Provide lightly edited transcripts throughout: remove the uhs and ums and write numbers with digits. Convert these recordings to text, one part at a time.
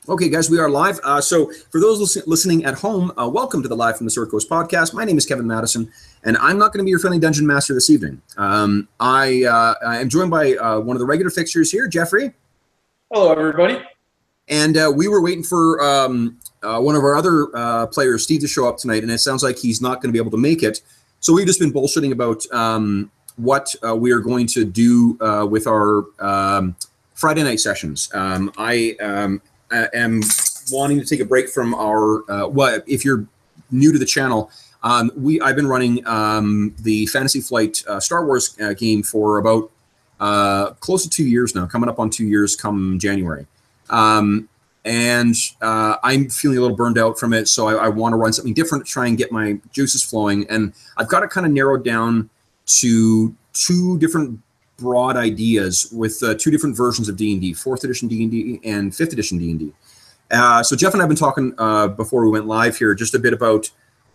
Okay, guys, we are live. So for those listening at home, welcome to the Live from the Sword Coast podcast. My name is Kevin Madison, and I'm not going to be your friendly dungeon master this evening. I am joined by one of the regular fixtures here, Jeffrey. Hello, everybody. And we were waiting for one of our other players, Steve, to show up tonight, and it sounds like he's not going to be able to make it. So we've just been bullshitting about what we are going to do with our Friday night sessions. I am wanting to take a break from our if you're new to the channel, I've been running the Fantasy Flight Star Wars game for about close to 2 years now, coming up on 2 years come January. And I'm feeling a little burned out from it, so I want to run something different to try and get my juices flowing. And I've got it kind of narrowed down to two different broad ideas with two different versions of D&D, 4th edition D&D and 5th edition D&D. So Jeff and I have been talking before we went live here just a bit about,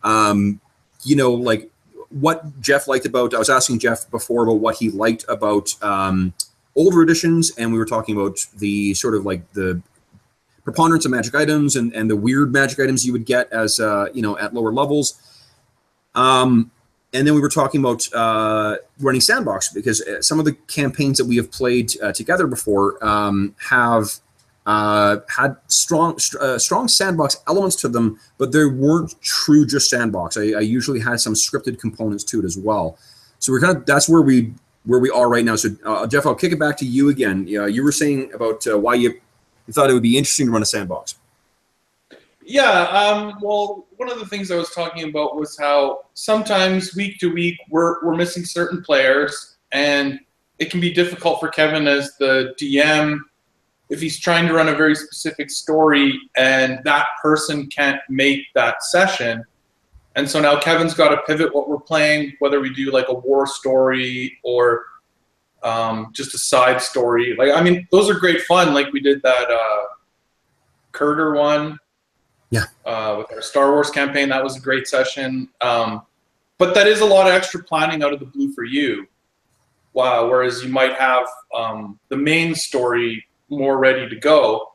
like what Jeff liked about, I was asking Jeff before about what he liked about older editions, and we were talking about the sort of like the preponderance of magic items and the weird magic items you would get as, at lower levels. And then we were talking about running Sandbox, because some of the campaigns that we have played together before have had strong Sandbox elements to them, but they weren't true just Sandbox. I usually had some scripted components to it as well. So we're that's where we are right now. So Jeff, I'll kick it back to you again. You were saying about why you thought it would be interesting to run a Sandbox. Yeah, well, one of the things I was talking about was how sometimes week to week we're missing certain players, and it can be difficult for Kevin as the DM if he's trying to run a very specific story and that person can't make that session. And so now Kevin's got to pivot what we're playing, whether we do like a war story or just a side story. Like, I mean, those are great fun. Like we did that Kurder one. Yeah. With our Star Wars campaign, that was a great session. But that is a lot of extra planning out of the blue for you. Wow. Whereas you might have the main story more ready to go.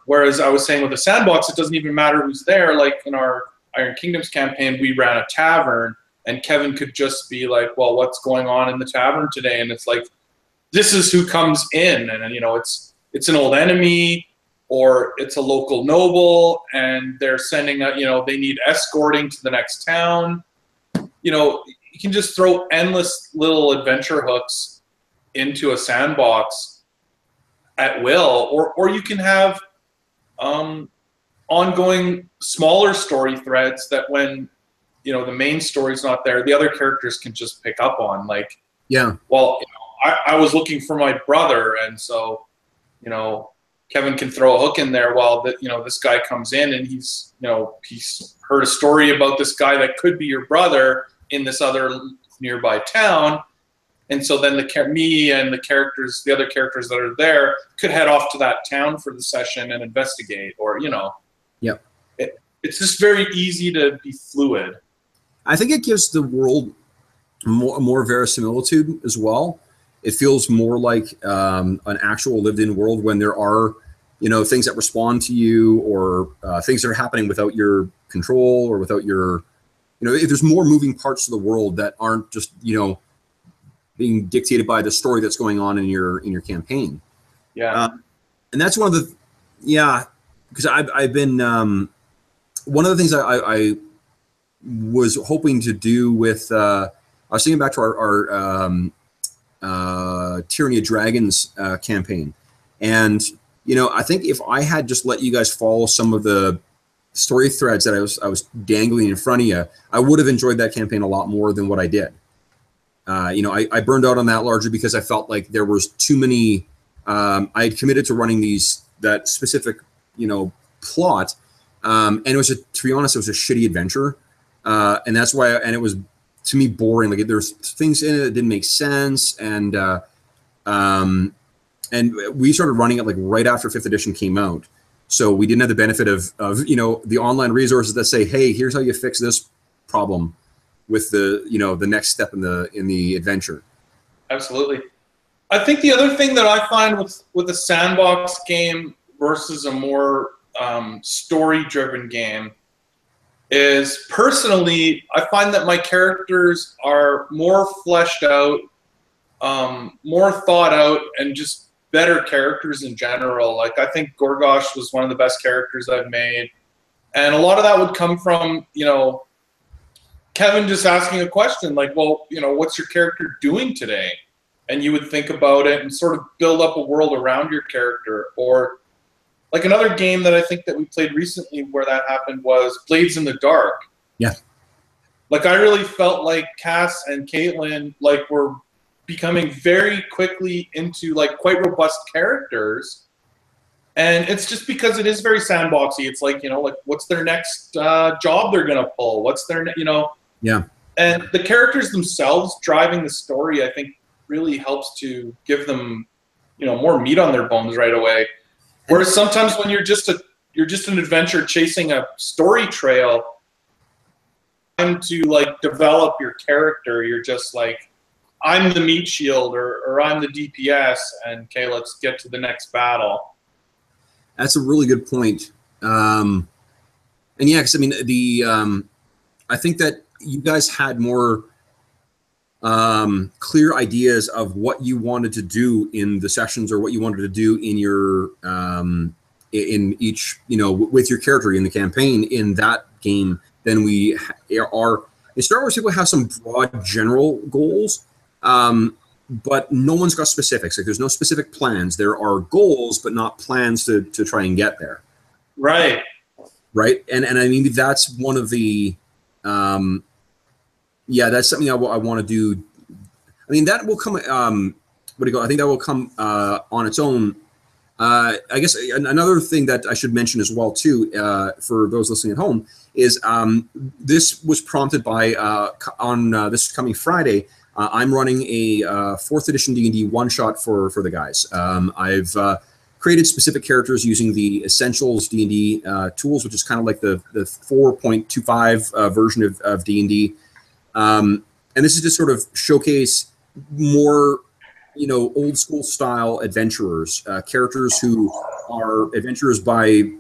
Whereas I was saying with the Sandbox, it doesn't even matter who's there. Like in our Iron Kingdoms campaign, we ran a tavern, and Kevin could just be like, well, what's going on in the tavern today? And it's like, this is who comes in. And, it's an old enemy, or it's a local noble, and they're sending they need escorting to the next town. You can just throw endless little adventure hooks into a Sandbox at will, or you can have ongoing smaller story threads that when, the main story's not there, the other characters can just pick up on. Like, yeah, well, I was looking for my brother, and so, Kevin can throw a hook in there while this guy comes in, and he's heard a story about this guy that could be your brother in this other nearby town, and so then me and the other characters that are there could head off to that town for the session and investigate, or Yep. It's just very easy to be fluid. I think it gives the world more verisimilitude as well. It feels more like an actual lived-in world when there are, things that respond to you, or things that are happening without your control, or without your, if there's more moving parts of the world that aren't just, being dictated by the story that's going on in your campaign. Yeah. And that's one of the, because I've been, one of the things I was hoping to do with, I was thinking back to our Tyranny of Dragons campaign, and I think if I had just let you guys follow some of the story threads that I was dangling in front of you, I would have enjoyed that campaign a lot more than what I did. I burned out on that largely because I felt like there was too many. I had committed to running that specific plot, and it was to be honest, it was a shitty adventure, and that's why. And it was, to me, boring. Like, there's things in it that didn't make sense, and we started running it like right after 5th edition came out, so we didn't have the benefit of the online resources that say, hey, here's how you fix this problem with the next step in the adventure. Absolutely. I think the other thing that I find with a Sandbox game versus a more story-driven game is, personally, I find that my characters are more fleshed out, more thought out, and just better characters in general. Like, I think Gorgosh was one of the best characters I've made. And a lot of that would come from, Kevin just asking a question like, well, what's your character doing today? And you would think about it and sort of build up a world around your character. Or like another game that I think that we played recently where that happened was Blades in the Dark. Yeah. Like, I really felt like Cass and Caitlin were becoming very quickly into quite robust characters. And it's just because it is very sandboxy. It's what's their next job they're going to pull? What's their, Yeah. And the characters themselves driving the story, I think, really helps to give them, more meat on their bones right away. Whereas sometimes when you're just an adventure chasing a story trail, time to develop your character, you're just I'm the meat shield or I'm the DPS, and okay, let's get to the next battle. That's a really good point. And yeah, because I mean, I think that you guys had more clear ideas of what you wanted to do in the sessions, or what you wanted to do in your in each, with your character in the campaign in that game than we are. In Star Wars, people have some broad general goals, but no one's got specifics. Like, there's no specific plans. There are goals, but not plans to try and get there. Right. Right. And I mean, that's one of the, that's something I want to do. I mean, that will come, I think that will come on its own. I guess another thing that I should mention as well, too, for those listening at home, is this was prompted by, on this coming Friday, I'm running a 4th edition D&D one-shot for the guys. I've created specific characters using the Essentials D&D tools, which is kind of like the 4.25 version of D&D. And this is to sort of showcase more, old school style adventurers, characters who are adventurers by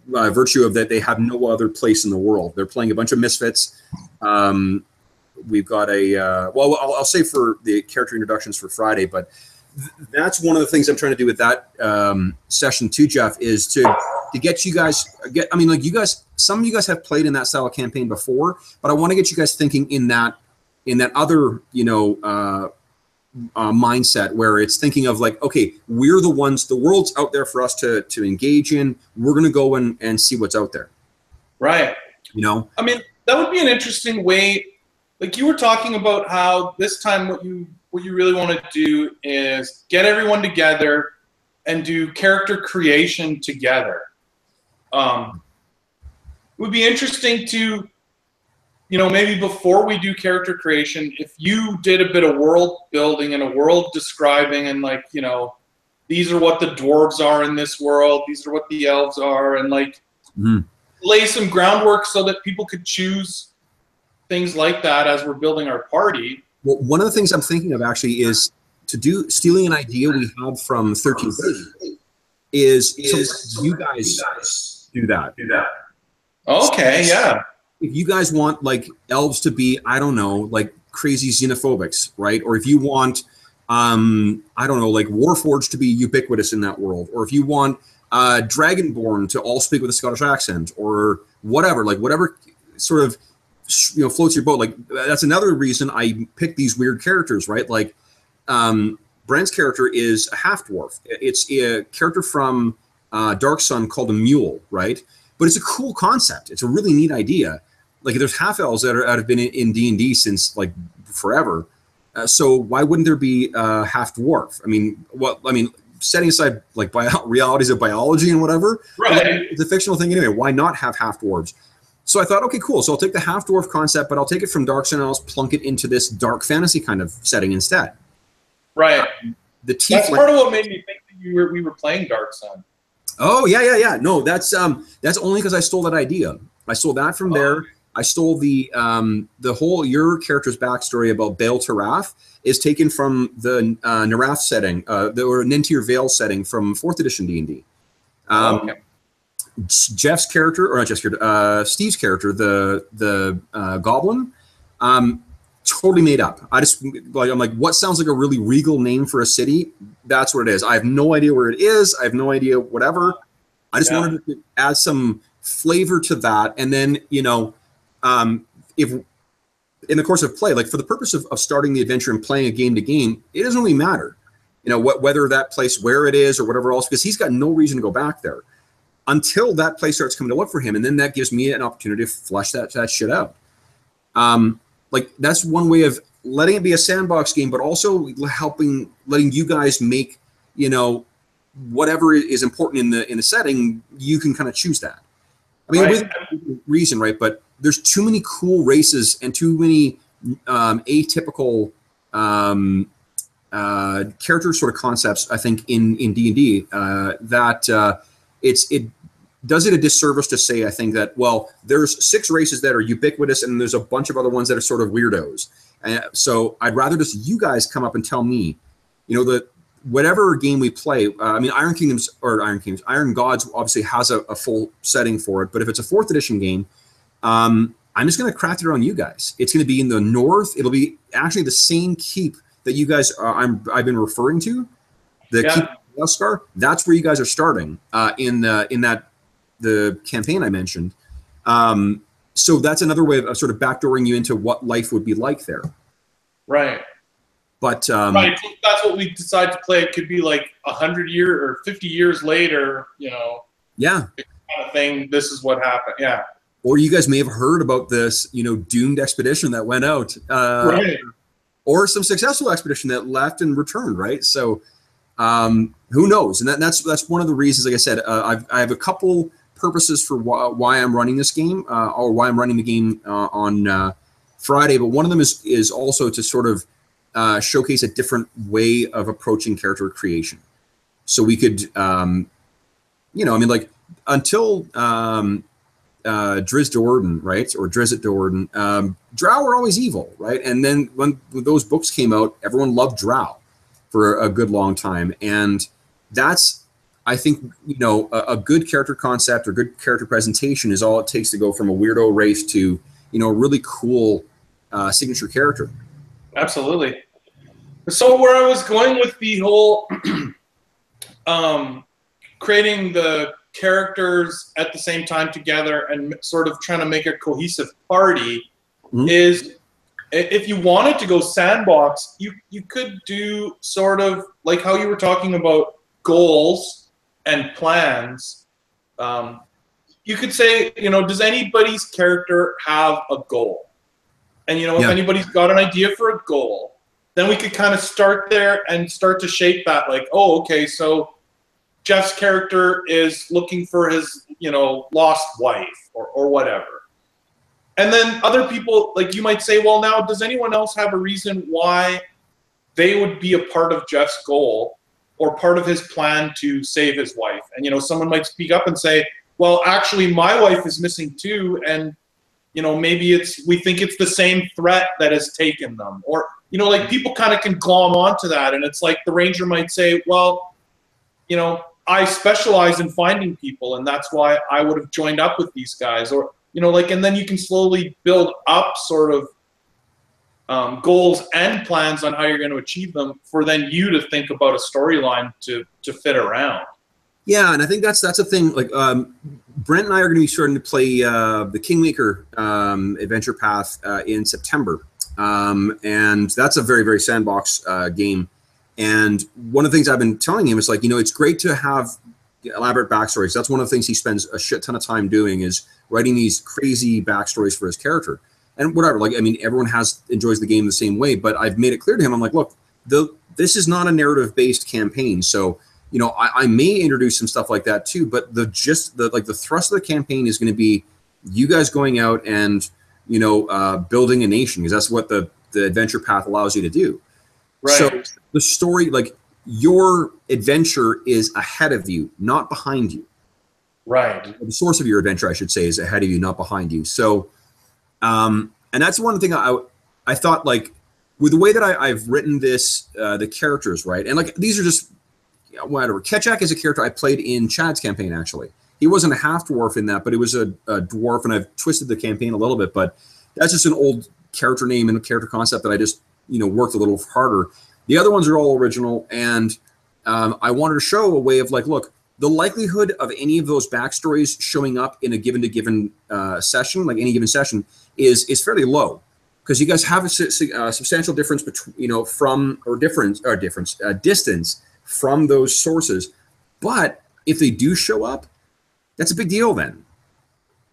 virtue of that they have no other place in the world. They're playing a bunch of misfits. We've got I'll say for the character introductions for Friday, but that's one of the things I'm trying to do with that session too, Jeff, is to get you guys some of you guys have played in that style of campaign before, but I want to get you guys thinking in that other, mindset where it's thinking of okay, we're the ones, the world's out there for us to engage in. We're going to go and see what's out there. Right. I mean, that would be an interesting way. Like, you were talking about how this time what you really want to do is get everyone together and do character creation together. It would be interesting to, maybe before we do character creation, if you did a bit of world building and a world describing and these are what the dwarves are in this world, these are what the elves are, and lay some groundwork so that people could choose things like that as we're building our party. Well, one of the things I'm thinking of actually is stealing an idea we had from 13th Edition is you guys do that. Okay, yeah. If you guys want elves to be, I don't know, crazy xenophobics, right? Or if you want, I don't know, Warforged to be ubiquitous in that world, or if you want Dragonborn to all speak with a Scottish accent, or whatever, whatever sort of floats your boat. That's another reason I picked these weird characters, right? Brent's character is a half dwarf. It's a character from Dark Sun called a mule, right? But it's a cool concept. It's a really neat idea. There's half elves that have been in D&D since forever. So why wouldn't there be a half dwarf? Setting aside realities of biology and whatever, right? It's a fictional thing anyway. Why not have half dwarves? So I thought, okay, cool. So I'll take the half dwarf concept, but I'll take it from Dark Sun and I'll plunk it into this dark fantasy kind of setting instead. Right. That's part of what made me think that we were playing Dark Sun. Oh yeah. No, that's only because I stole that idea. I stole that from there. I stole the whole your character's backstory about Baal Tarath is taken from the Narath setting, or Nintir Vale setting from 4th edition D&D. Okay. Jeff's character, or not Jeff's character, Steve's character, the goblin, totally made up. I'm like, what sounds like a really regal name for a city? That's what it is. I have no idea where it is. I have no idea whatever. I just wanted to add some flavor to that, and then if in the course of play, like for the purpose of starting the adventure and playing a game to game, it doesn't really matter, whether that place where it is or whatever else, because he's got no reason to go back there until that place starts coming to look for him, and then that gives me an opportunity to flesh that shit out. Like that's one way of letting it be a sandbox game, but also letting you guys make whatever is important in the setting. You can kind of choose that. I mean, with reason, right? But there's too many cool races and too many atypical character sort of concepts, I think, in D&D that it does it a disservice to say, I think, that, well, there's 6 races that are ubiquitous and there's a bunch of other ones that are sort of weirdos. So I'd rather just you guys come up and tell me, that whatever game we play, I mean, Iron Gods obviously has a full setting for it, but if it's a 4th edition game, I'm just going to craft it around you guys. It's going to be in the north. It'll be actually the same keep that you guys I've been referring to, the keep of Scar. That's where you guys are starting in the campaign I mentioned. So that's another way of sort of backdooring you into what life would be like there. Right. But right. So that's what we decide to play. It could be like 100 years or 50 years later, Yeah. Kind of thing. This is what happened. Yeah. Or you guys may have heard about this, doomed expedition that went out. Right. Or some successful expedition that left and returned, right? So who knows? And that's one of the reasons, like I said, I have a couple purposes for why I'm running this game, or why I'm running the game on Friday. But one of them is also to sort of showcase a different way of approaching character creation. So we could, until Drizzt Do'Urden, right, or Drizzt Do'Urden, Drow were always evil, right? And then when those books came out, everyone loved Drow for a good long time, and that's, I think, a good character concept or good character presentation is all it takes to go from a weirdo race to a really cool signature character. Absolutely. So where I was going with the whole creating the characters at the same time together and sort of trying to make a cohesive party is, if you wanted to go sandbox, you could do sort of like how you were talking about goals and plans. You could say, does anybody's character have a goal? And, if anybody's got an idea for a goal, then we could kind of start there and start to shape that, like, oh, okay, so Jeff's character is looking for his, lost wife or whatever. And then other people, like, you might say, well, now, does anyone else have a reason why they would be a part of Jeff's goal or part of his plan to save his wife? And, someone might speak up and say, well, actually, my wife is missing too, and, maybe we think it's the same threat that has taken them. Or, like, people kind of can glom onto that, and it's like the ranger might say, well, I specialize in finding people, and that's why I would have joined up with these guys. Or, and then you can slowly build up sort of goals and plans on how you're going to achieve them for then you to think about a storyline to fit around. Yeah, and I think that's a thing. Like Brent and I are going to be starting to play the Kingmaker adventure path in September, and that's a very, very sandbox game. And one of the things I've been telling him is, like, it's great to have elaborate backstories. That's one of the things he spends a shit ton of time doing, is writing these crazy backstories for his character. And whatever, like, I mean, everyone enjoys the game the same way, but I've made it clear to him, I'm like, look, this is not a narrative-based campaign, so I may introduce some stuff like that too, but the thrust of the campaign is going to be you guys going out and building a nation, because that's what the adventure path allows you to do. Right. So the story, like, your adventure is ahead of you, not behind you. Right. The source of your adventure, I should say, is ahead of you, not behind you. So, and that's one thing I thought, like, with the way that I've written this, the characters, right, and like these are just whatever. Ketchak is a character I played in Chad's campaign, actually. He wasn't a half dwarf in that, but it was a dwarf, and I've twisted the campaign a little bit, but that's just an old character name and a character concept that I just, worked a little harder. The other ones are all original, and I wanted to show a way of like, look, the likelihood of any of those backstories showing up in a given session, like any given session, is fairly low, because you guys have a substantial difference between, distance from those sources. But if they do show up, that's a big deal then.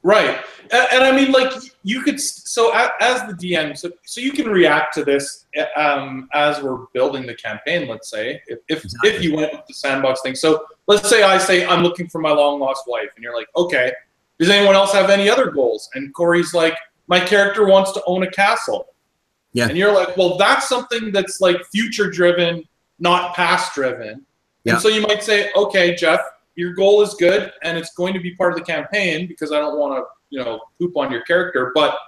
Right. And I mean, like, you could, so as the DM, so you can react to this as we're building the campaign, let's say, if you went with the sandbox thing. So let's say I say, I'm looking for my long lost wife, and you're like, okay, does anyone else have any other goals? And Corey's like, my character wants to own a castle. Yeah. And you're like, well, that's something that's like future driven, not past driven. Yeah. And so you might say, okay, Jeff, your goal is good, and it's going to be part of the campaign, because I don't want to, poop on your character. But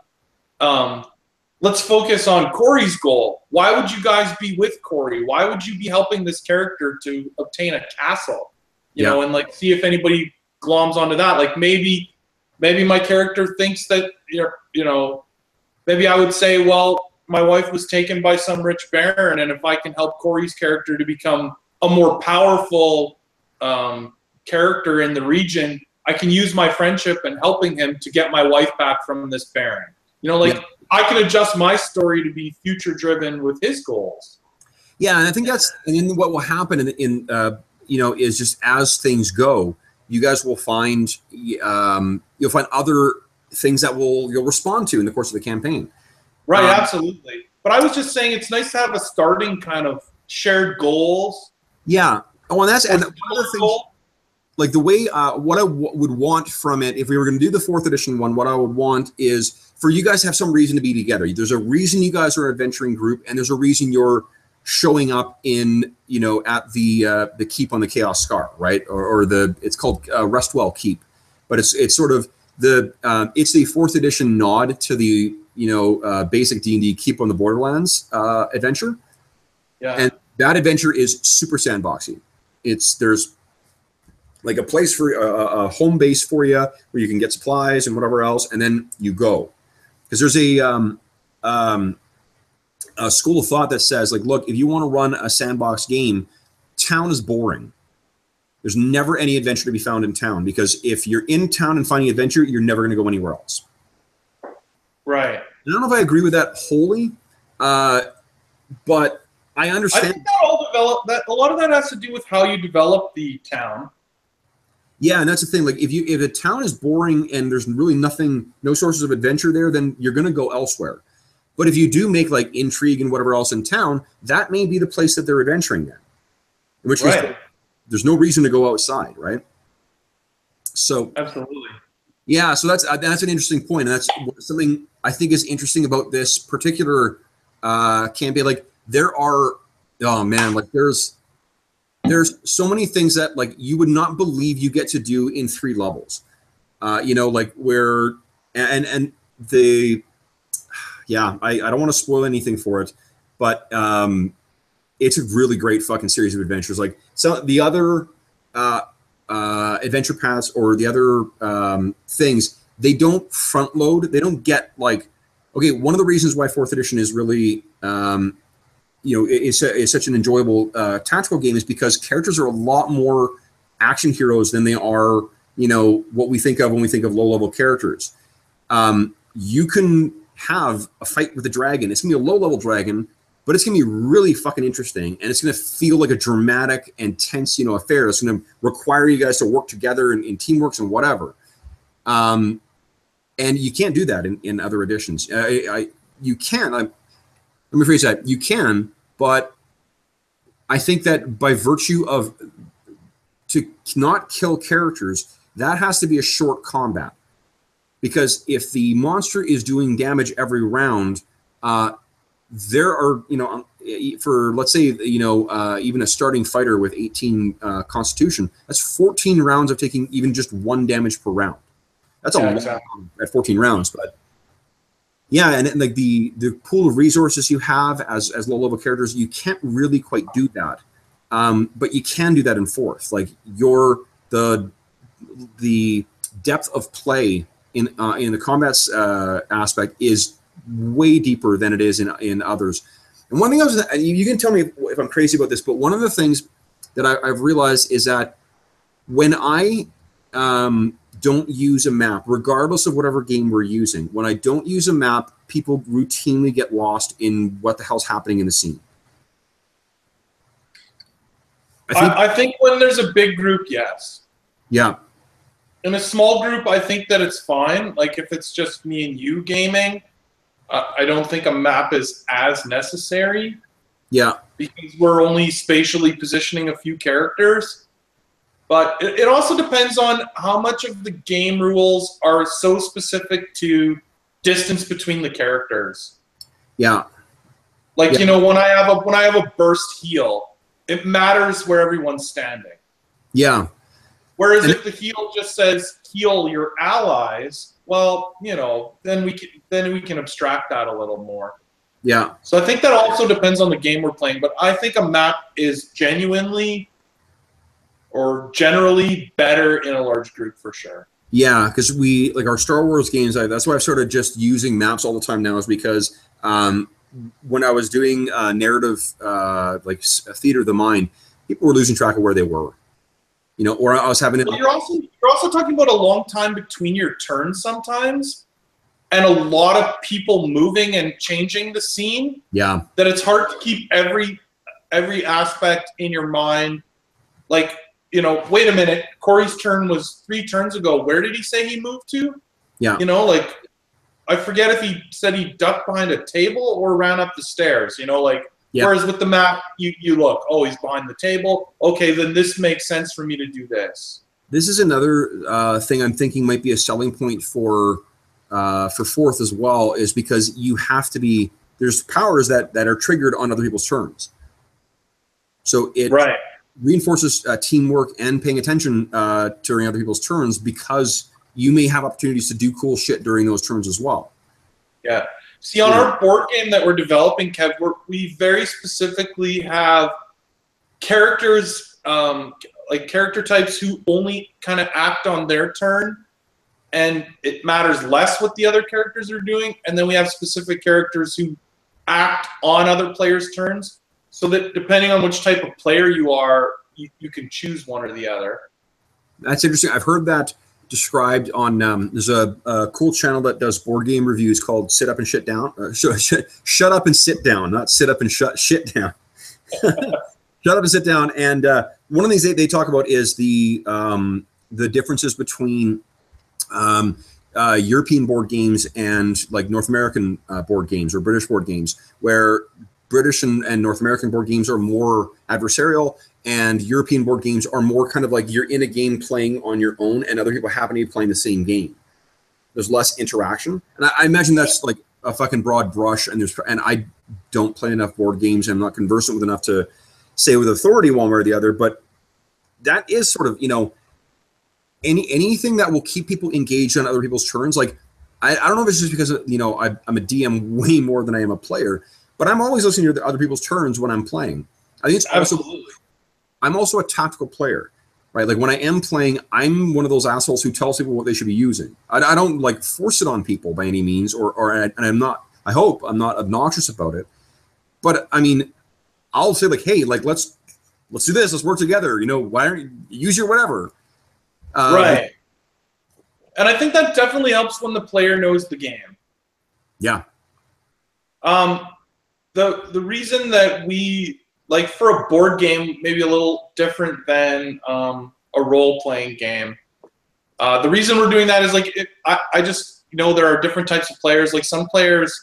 let's focus on Corey's goal. Why would you guys be with Corey? Why would you be helping this character to obtain a castle? You know, and like see if anybody gloms onto that. Like maybe my character thinks that maybe I would say, well, my wife was taken by some rich baron, and if I can help Corey's character to become a more powerful character in the region, I can use my friendship and helping him to get my wife back from this baron. I can adjust my story to be future driven with his goals. Yeah, and I think and then what will happen is just as things go, you guys will find you'll find other things that you'll respond to in the course of the campaign. Right, absolutely. But I was just saying, it's nice to have a starting kind of shared goals. Yeah. Oh, and that's and other things. Like the way, what I would want from it, if we were going to do the 4th edition one, what I would want is for you guys to have some reason to be together. There's a reason you guys are an adventuring group, and there's a reason you're showing up in, at the keep on the Chaos Scar, right? Or it's called Restwell Keep, but it's sort of it's the 4th edition nod to the basic D&D Keep on the Borderlands adventure. Yeah, and that adventure is super sandboxy. There's like a place for a home base for you where you can get supplies and whatever else, and then you go. Because there's a school of thought that says, like, look, if you want to run a sandbox game, town is boring. There's never any adventure to be found in town, because if you're in town and finding adventure, you're never going to go anywhere else. Right. I don't know if I agree with that wholly, but I understand. I think a lot of that has to do with how you develop the town. Yeah, and that's the thing. Like, if a town is boring and there's really no sources of adventure there, then you're going to go elsewhere. But if you do make like intrigue and whatever else in town, that may be the place that they're adventuring in. In which case, there's no reason to go outside, right? So absolutely. Yeah, so that's an interesting point, and that's something I think is interesting about this particular campaign. Like, there's so many things that like you would not believe you get to do in 3 levels. Like where and the I don't want to spoil anything for it, but it's a really great fucking series of adventures. Like the other adventure paths or the other things, they don't front load. They don't get like, okay, one of the reasons why 4th edition is really is such an enjoyable tactical game is because characters are a lot more action heroes than they are, what we think of when we think of low-level characters. You can have a fight with a dragon. It's going to be a low-level dragon, but it's going to be really fucking interesting, and it's going to feel like a dramatic and tense, affair. It's going to require you guys to work together in teamworks and whatever. And you can't do that in other editions. You can. Let me phrase that. You can, but I think that by virtue of to not kill characters, that has to be a short combat. Because if the monster is doing damage every round, there are, for let's say, even a starting fighter with 18 Constitution, that's 14 rounds of taking even just 1 damage per round. That's a lot at 14 rounds, but. Yeah, and like the pool of resources you have as low-level characters, you can't really quite do that. But you can do that in fourth. Like the depth of play in the combat aspect is way deeper than it is in others. And one thing you can tell me if I'm crazy about this, but one of the things that I've realized is that when I don't use a map, regardless of whatever game we're using, when I don't use a map, people routinely get lost in what the hell's happening in the scene. I think when there's a big group, yes. Yeah. In a small group, I think that it's fine. Like if it's just me and you gaming, I don't think a map is as necessary. Yeah. Because we're only spatially positioning a few characters. But it also depends on how much of the game rules are so specific to distance between the characters. Yeah. Like, you know, when I have a burst heal, it matters where everyone's standing. Yeah. Whereas if the heal just says heal your allies, well, you know, then we can abstract that a little more. Yeah. So I think that also depends on the game we're playing, but I think a map is genuinely or generally better in a large group for sure. Yeah, because like our Star Wars games, that's why I've started just using maps all the time now, is because when I was doing narrative, like theater of the mind, people were losing track of where they were. You know, or I was having it. Well, you're also talking about a long time between your turns sometimes, and a lot of people moving and changing the scene. Yeah. That it's hard to keep every aspect in your mind. Like, you know, wait a minute, Corey's turn was 3 turns ago. Where did he say he moved to? Yeah. You know, like, I forget if he said he ducked behind a table or ran up the stairs. You know, like. Yeah. Whereas with the map, you look, oh, he's behind the table. Okay, then this makes sense for me to do this. This is another thing I'm thinking might be a selling point for fourth as well, is because you have to be, there's powers that are triggered on other people's turns. So it reinforces teamwork and paying attention during other people's turns, because you may have opportunities to do cool shit during those turns as well. Yeah. See, on our board game that we're developing, Kev, we very specifically have characters, like character types who only kind of act on their turn, and it matters less what the other characters are doing. And then we have specific characters who act on other players' turns, so that depending on which type of player you are, you can choose one or the other. That's interesting. I've heard that described on there's a cool channel that does board game reviews called Sit Up and Shit Down. Shut up and sit down, not sit up and shit down. Shut up and sit down. And one of the things they talk about is the differences between European board games and like North American board games or British board games, where British and North American board games are more adversarial, and European board games are more kind of like you're in a game playing on your own and other people happen to be playing the same game. There's less interaction. And I imagine that's like a fucking broad brush, and I don't play enough board games, and I'm not conversant with enough to say with authority one way or the other, but that is sort of, you know, anything that will keep people engaged on other people's turns. Like, I don't know if it's just because, you know, I'm a DM way more than I am a player, but I'm always listening to other people's turns when I'm playing. I think it's Absolutely. I'm also a tactical player, right? Like when I am playing, I'm one of those assholes who tells people what they should be using. I don't like force it on people by any means, and I'm not, I hope I'm not obnoxious about it. But I mean, I'll say like, hey, like let's do this, let's work together. You know, why don't you use your whatever? Right. And I think that definitely helps when the player knows the game. Yeah. The reason that we, like for a board game, maybe a little different than a role-playing game. The reason we're doing that is like, I just know there are different types of players. Like some players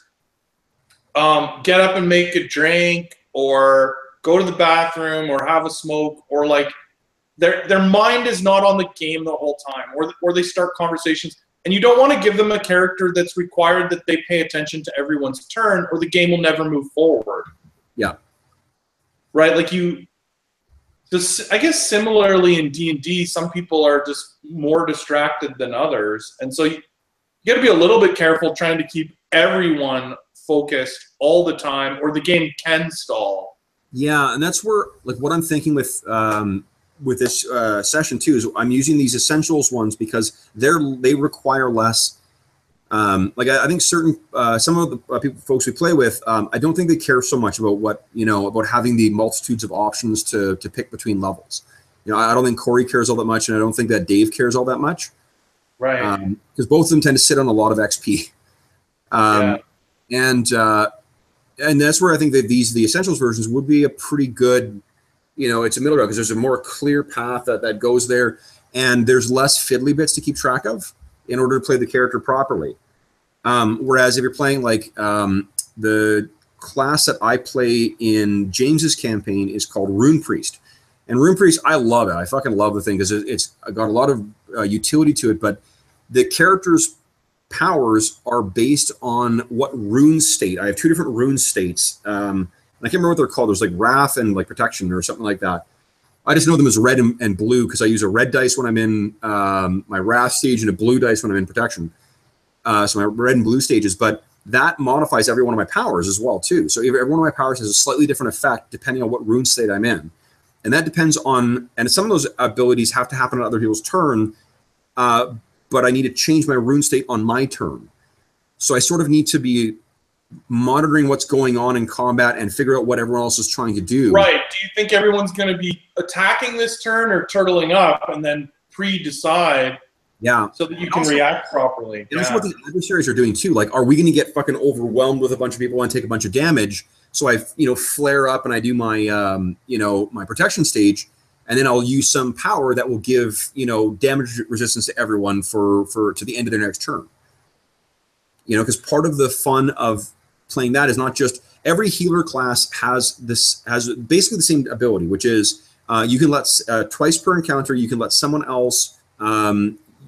get up and make a drink or go to the bathroom or have a smoke, or like their mind is not on the game the whole time, or they start conversations. And you don't want to give them a character that's required that they pay attention to everyone's turn, or the game will never move forward. Yeah. Right? Like I guess similarly in D&D, some people are just more distracted than others. And so you got to be a little bit careful trying to keep everyone focused all the time, or the game can stall. Yeah, and that's where like what I'm thinking with this session too is I'm using these essentials ones because they require less. Like I think certain some of the people folks we play with, I don't think they care so much about what about having the multitudes of options to pick between levels. I don't think Corey cares all that much, and I don't think that Dave cares all that much. Right. Because both of them tend to sit on a lot of XP. Yeah. And that's where I think that the essentials versions would be a pretty good, it's a middle ground because there's a more clear path that goes there, and there's less fiddly bits to keep track of in order to play the character properly. Whereas if you're playing like the class that I play in James's campaign is called Rune Priest. And Rune Priest, I love it. I fucking love the thing because it's got a lot of utility to it, but the character's powers are based on what rune state. I have two different rune states. And I can't remember what they're called. There's like Wrath and like Protection or something like that. I just know them as red and blue because I use a red dice when I'm in my Wrath stage and a blue dice when I'm in Protection. So my red and blue stages, but that modifies every one of my powers as well too. So every one of my powers has a slightly different effect depending on what rune state I'm in. And that depends on, and some of those abilities have to happen on other people's turn, but I need to change my rune state on my turn. So I sort of need to be monitoring what's going on in combat and figure out what everyone else is trying to do. Right. Do you think everyone's going to be attacking this turn or turtling up and then pre-decide? Yeah. So that you can react properly. And that's what the adversaries are doing too. Like, are we going to get fucking overwhelmed with a bunch of people and take a bunch of damage? So I, flare up and I do my, my protection stage, and then I'll use some power that will give, damage resistance to everyone for to the end of their next turn. Because part of the fun of playing that is not just every healer class has basically the same ability, which is you can let twice per encounter you can let someone else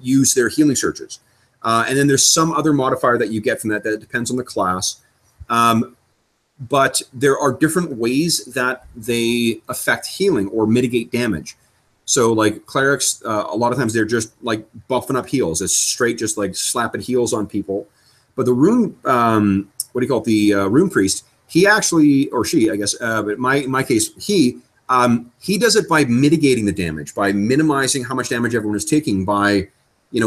use their healing surges, and then there's some other modifier that you get from that depends on the class. But there are different ways that they affect healing or mitigate damage. So like clerics, a lot of times they're just like buffing up heals. It's straight just like slapping heals on people. But the rune, the rune priest, he actually, or she, I guess, but in my case, he does it by mitigating the damage, by minimizing how much damage everyone is taking, by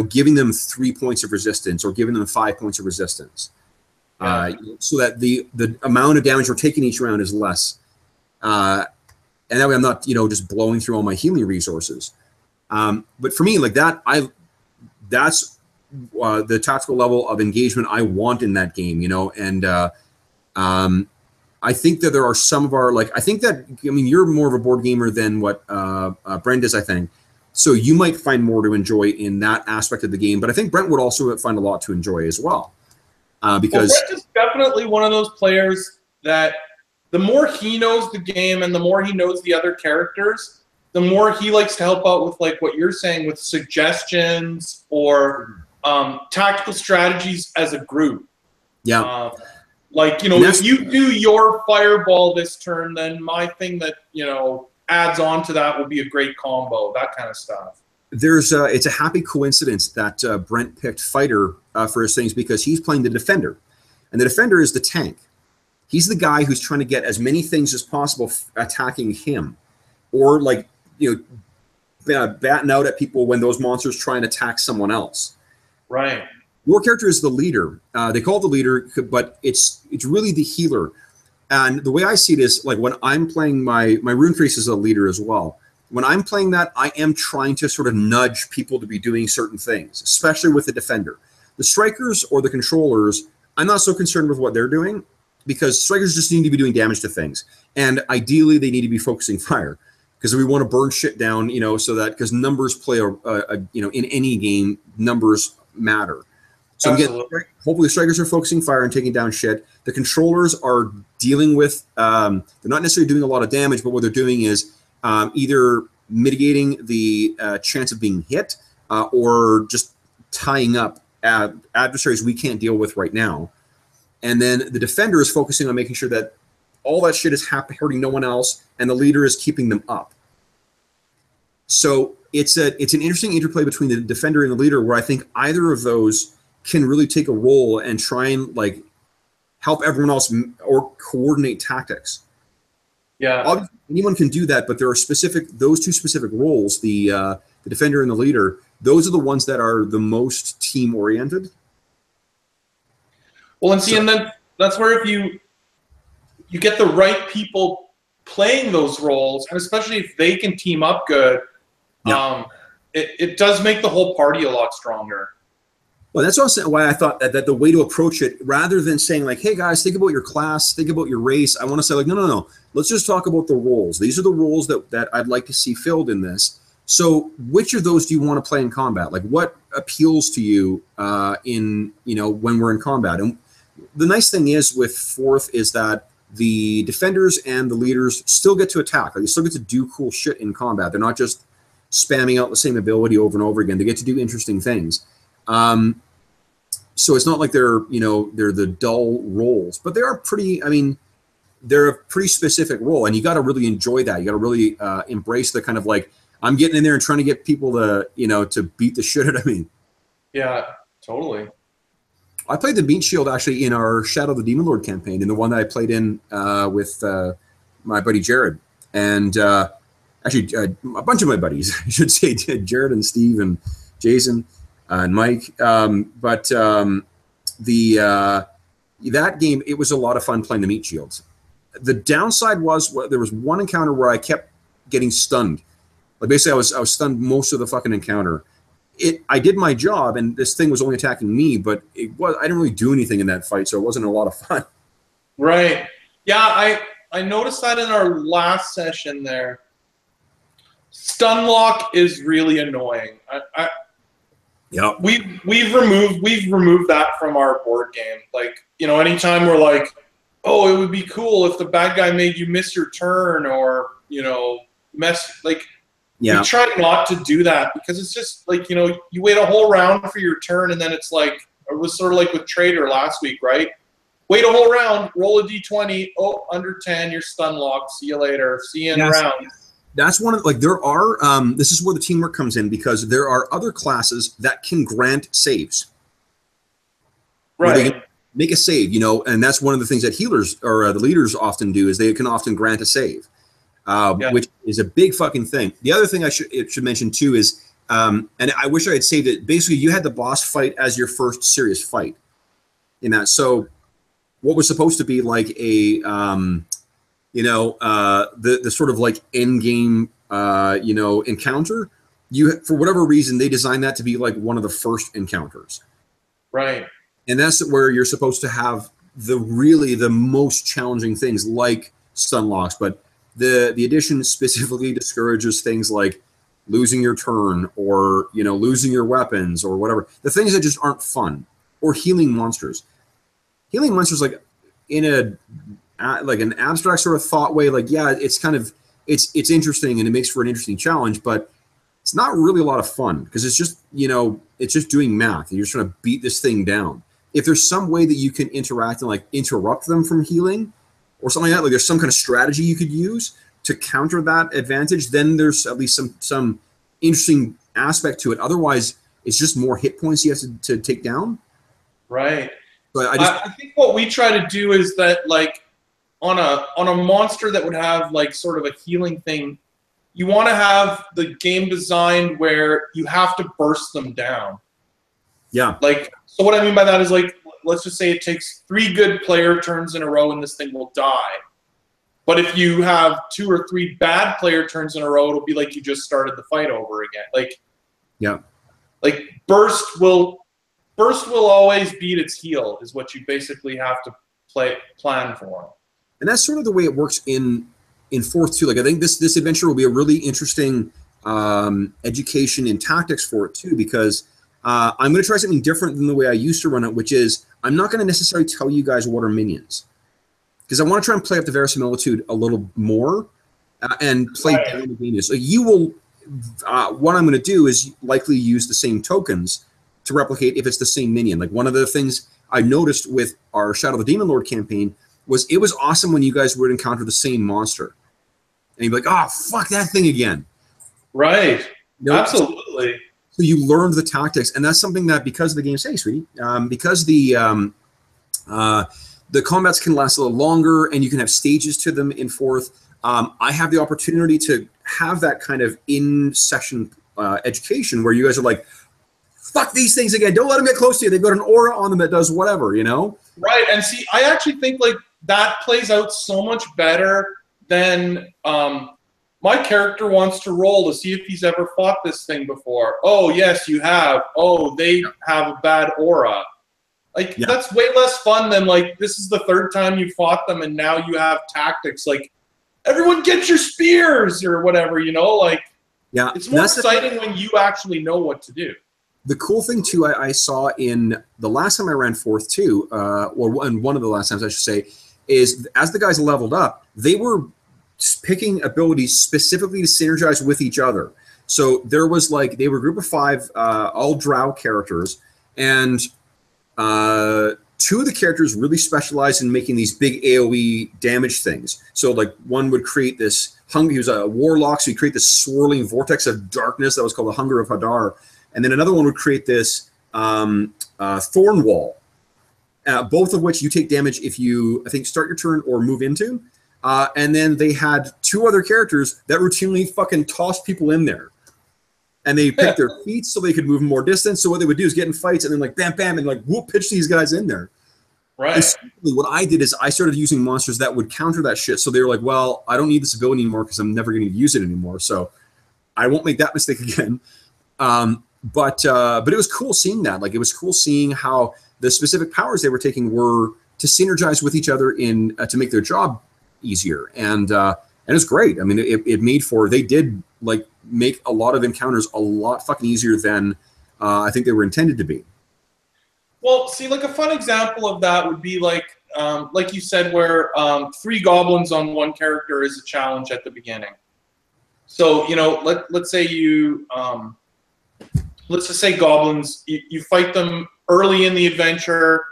giving them 3 points of resistance or giving them 5 points of resistance. So that the amount of damage we're taking each round is less, and that way I'm not just blowing through all my healing resources. But for me, like that's the tactical level of engagement I want in that game, and I think that there are some of our I think that you're more of a board gamer than what Brent is, I think. So you might find more to enjoy in that aspect of the game, but I think Brent would also find a lot to enjoy as well. Because Brent is definitely one of those players that the more he knows the game and the more he knows the other characters, the more he likes to help out with like what you're saying with suggestions or tactical strategies as a group. Yeah. If you do your fireball this turn, then my thing that, adds on to that will be a great combo, that kind of stuff. It's a happy coincidence that Brent picked fighter for his things because he's playing the defender, and the defender is the tank. He's the guy who's trying to get as many things as possible attacking him, or batting out at people when those monsters try and attack someone else. Right. Your character is the leader. They call it the leader, but it's really the healer. And the way I see it is like when I'm playing my Rune Priest is a leader as well. When I'm playing that, I am trying to sort of nudge people to be doing certain things, especially with the defender. The strikers or the controllers, I'm not so concerned with what they're doing because strikers just need to be doing damage to things. And ideally, they need to be focusing fire because we want to burn shit down, so that because numbers play in any game, numbers matter. So hopefully strikers are focusing fire and taking down shit. The controllers are dealing with, they're not necessarily doing a lot of damage, but what they're doing is either mitigating the chance of being hit or just tying up adversaries we can't deal with right now. And then the defender is focusing on making sure that all that shit is hurting no one else, and the leader is keeping them up. So it's an interesting interplay between the defender and the leader where I think either of those can really take a role and try and help everyone else or coordinate tactics. Yeah. Obviously, anyone can do that, but there are those two specific roles, the defender and the leader. Those are the ones that are the most team oriented. Well, and see, and then that's where if you get the right people playing those roles, and especially if they can team up good, it does make the whole party a lot stronger. Well, that's also why I thought that the way to approach it, rather than saying like, hey guys, think about your class, think about your race, I want to say like, no. Let's just talk about the roles. These are the roles that I'd like to see filled in this. So which of those do you want to play in combat? Like what appeals to you when we're in combat? And the nice thing is with 4th is that the defenders and the leaders still get to attack. Like they still get to do cool shit in combat. They're not just spamming out the same ability over and over again. They get to do interesting things. So it's not like they're the dull roles, but they are pretty, they're a pretty specific role, and you got to really enjoy that. You got to really embrace the kind of like, I'm getting in there and trying to get people to beat the shit out of me. Yeah, totally. I played the Meat Shield actually in our Shadow of the Demon Lord campaign, in the one that I played in with my buddy Jared, and actually a bunch of my buddies, I should say, Jared and Steve and Jason and Mike. That game, it was a lot of fun playing the Meat Shields. The downside was there was one encounter where I kept getting stunned. Like basically, I was stunned most of the fucking encounter. I did my job, and this thing was only attacking me, but I didn't really do anything in that fight, so it wasn't a lot of fun. Right. Yeah, I noticed that in our last session there. Stun lock is really annoying. Yeah. We've removed that from our board game. Like, anytime we're like, oh, it would be cool if the bad guy made you miss your turn or, we try not to do that because it's just like, you wait a whole round for your turn and then it's like, it was sort of like with Trader last week, right? Wait a whole round, roll a d20, oh, under 10, you're stun locked, see you later, see you in a round. That's one of, there are, this is where the teamwork comes in because there are other classes that can grant saves. Right. They can make a save, and that's one of the things that healers or the leaders often do is they can often grant a save. Which is a big fucking thing. The other thing I should mention too is, and I wish I had saved it. Basically, you had the boss fight as your first serious fight in that. So, what was supposed to be like a, the sort of like end game, encounter, for whatever reason they designed that to be like one of the first encounters. Right. And that's where you're supposed to have the most challenging things like stun locks, but the edition specifically discourages things like losing your turn or losing your weapons or whatever, the things that just aren't fun, or healing monsters like in an abstract sort of thought way, like it's kind of it's interesting and it makes for an interesting challenge, but it's not really a lot of fun because it's just it's just doing math and you're just trying to beat this thing down. If there's some way that you can interact and like interrupt them from healing or something like that, like there's some kind of strategy you could use to counter that advantage, then there's at least some interesting aspect to it. Otherwise, it's just more hit points you have to take down. Right. But I think what we try to do is that like on a monster that would have like sort of a healing thing, you want to have the game designed where you have to burst them down. Yeah. Like, so what I mean by that is like, let's just say it takes 3 good player turns in a row and this thing will die. But if you have 2 or 3 bad player turns in a row, it'll be like you just started the fight over again. Like, yeah, like burst will always beat its heal is what you basically have to plan for. And that's sort of the way it works in 4th too. Like I think this adventure will be a really interesting education in tactics for it too, because I'm going to try something different than the way I used to run it, which is I'm not going to necessarily tell you guys what are minions, because I want to try and play up the verisimilitude a little more and play down the game. So you will, what I'm going to do is likely use the same tokens to replicate if it's the same minion. Like one of the things I noticed with our Shadow of the Demon Lord campaign was it was awesome when you guys would encounter the same monster. And you'd be like, oh, fuck that thing again. Right. Absolutely. So you learned the tactics, and that's something that because of the game, say, sweetie, because the combats can last a little longer, and you can have stages to them in 4th. I have the opportunity to have that kind of in-session education where you guys are like, fuck these things again. Don't let them get close to you. They've got an aura on them that does whatever, you know? Right. And see, I actually think like that plays out so much better than my character wants to roll to see if he's ever fought this thing before. Oh, yes, you have. Oh, they have a bad aura. Like, that's way less fun than, like, this is the third time you fought them and now you have tactics. Like, everyone get your spears or whatever, you know? Like, it's more exciting when you actually know what to do. The cool thing, too, I saw in the last time I ran fourth, too, or in one of the last times, I should say, is as the guys leveled up, they were picking abilities specifically to synergize with each other. So there was like, they were a group of 5 all drow characters, and 2 of the characters really specialized in making these big AoE damage things. So like one would create this hunger, he was a warlock, so he'd create this swirling vortex of darkness that was called the Hunger of Hadar. And then another one would create this thorn wall, both of which you take damage if you, I think, start your turn or move into. And then they had 2 other characters that routinely fucking tossed people in there. And they picked their feet so they could move more distance. So what they would do is get in fights and then like bam, bam, and like whoop, pitch these guys in there. Right. What I did is I started using monsters that would counter that shit. So they were like, well, I don't need this ability anymore because I'm never going to use it anymore. So I won't make that mistake again. But it was cool seeing that. Like, it was cool seeing how the specific powers they were taking were to synergize with each other in to make their job easier. And it was great. I mean, it made for, they did like make a lot of encounters a lot fucking easier than I think they were intended to be. Well, see, like a fun example of that would be like you said, where 3 goblins on one character is a challenge at the beginning. So, you know, let's say you, let's just say goblins, you fight them early in the adventure,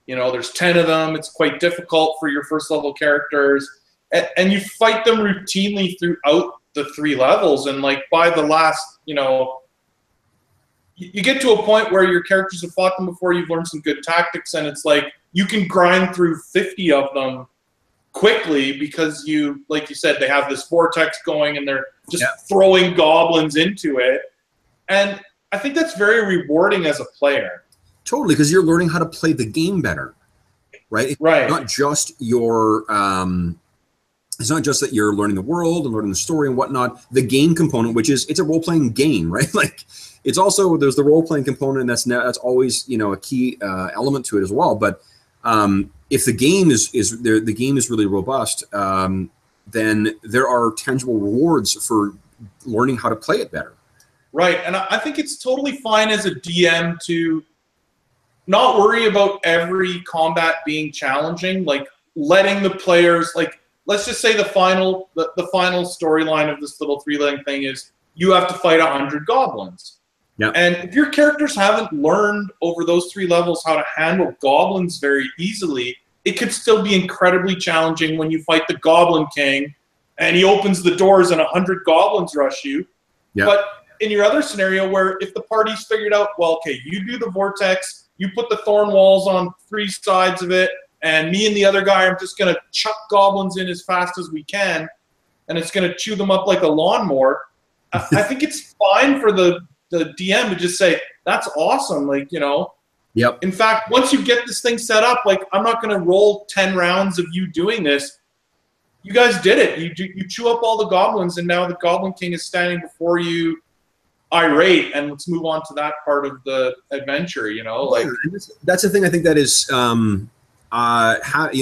you know, there's 10 of them, it's quite difficult for your first level characters, and you fight them routinely throughout the 3 levels, and like by the last, you know, you get to a point where your characters have fought them before, you've learned some good tactics, and it's like you can grind through 50 of them quickly because you, like you said, they have this vortex going and they're just throwing goblins into it. And I think that's very rewarding as a player. Totally, because you're learning how to play the game better, right? It's not just your, it's not just that you're learning the world and learning the story and whatnot. The game component, which is, it's a role-playing game, right? Like, it's also, there's the role-playing component, and that's always, you know, a key element to it as well. But if the game the game is really robust, then there are tangible rewards for learning how to play it better. Right, and I think it's totally fine as a DM to not worry about every combat being challenging, like letting the players, like, let's just say the final storyline of this little 3-leg thing is you have to fight 100 goblins. Yeah. And if your characters haven't learned over those 3 levels how to handle goblins very easily, it could still be incredibly challenging when you fight the Goblin King and he opens the doors and 100 goblins rush you. Yeah. But in your other scenario where if the party's figured out, well, okay, you do the vortex, you put the thorn walls on 3 sides of it, and me and the other guy are just going to chuck goblins in as fast as we can, and it's going to chew them up like a lawnmower. I think it's fine for the DM to just say, that's awesome, like, you know. Yep. In fact, once you get this thing set up, like, I'm not going to roll 10 rounds of you doing this. You guys did it. You chew up all the goblins, and now the Goblin King is standing before you, irate, and let's move on to that part of the adventure, you know. Like, that's the thing I think that is, you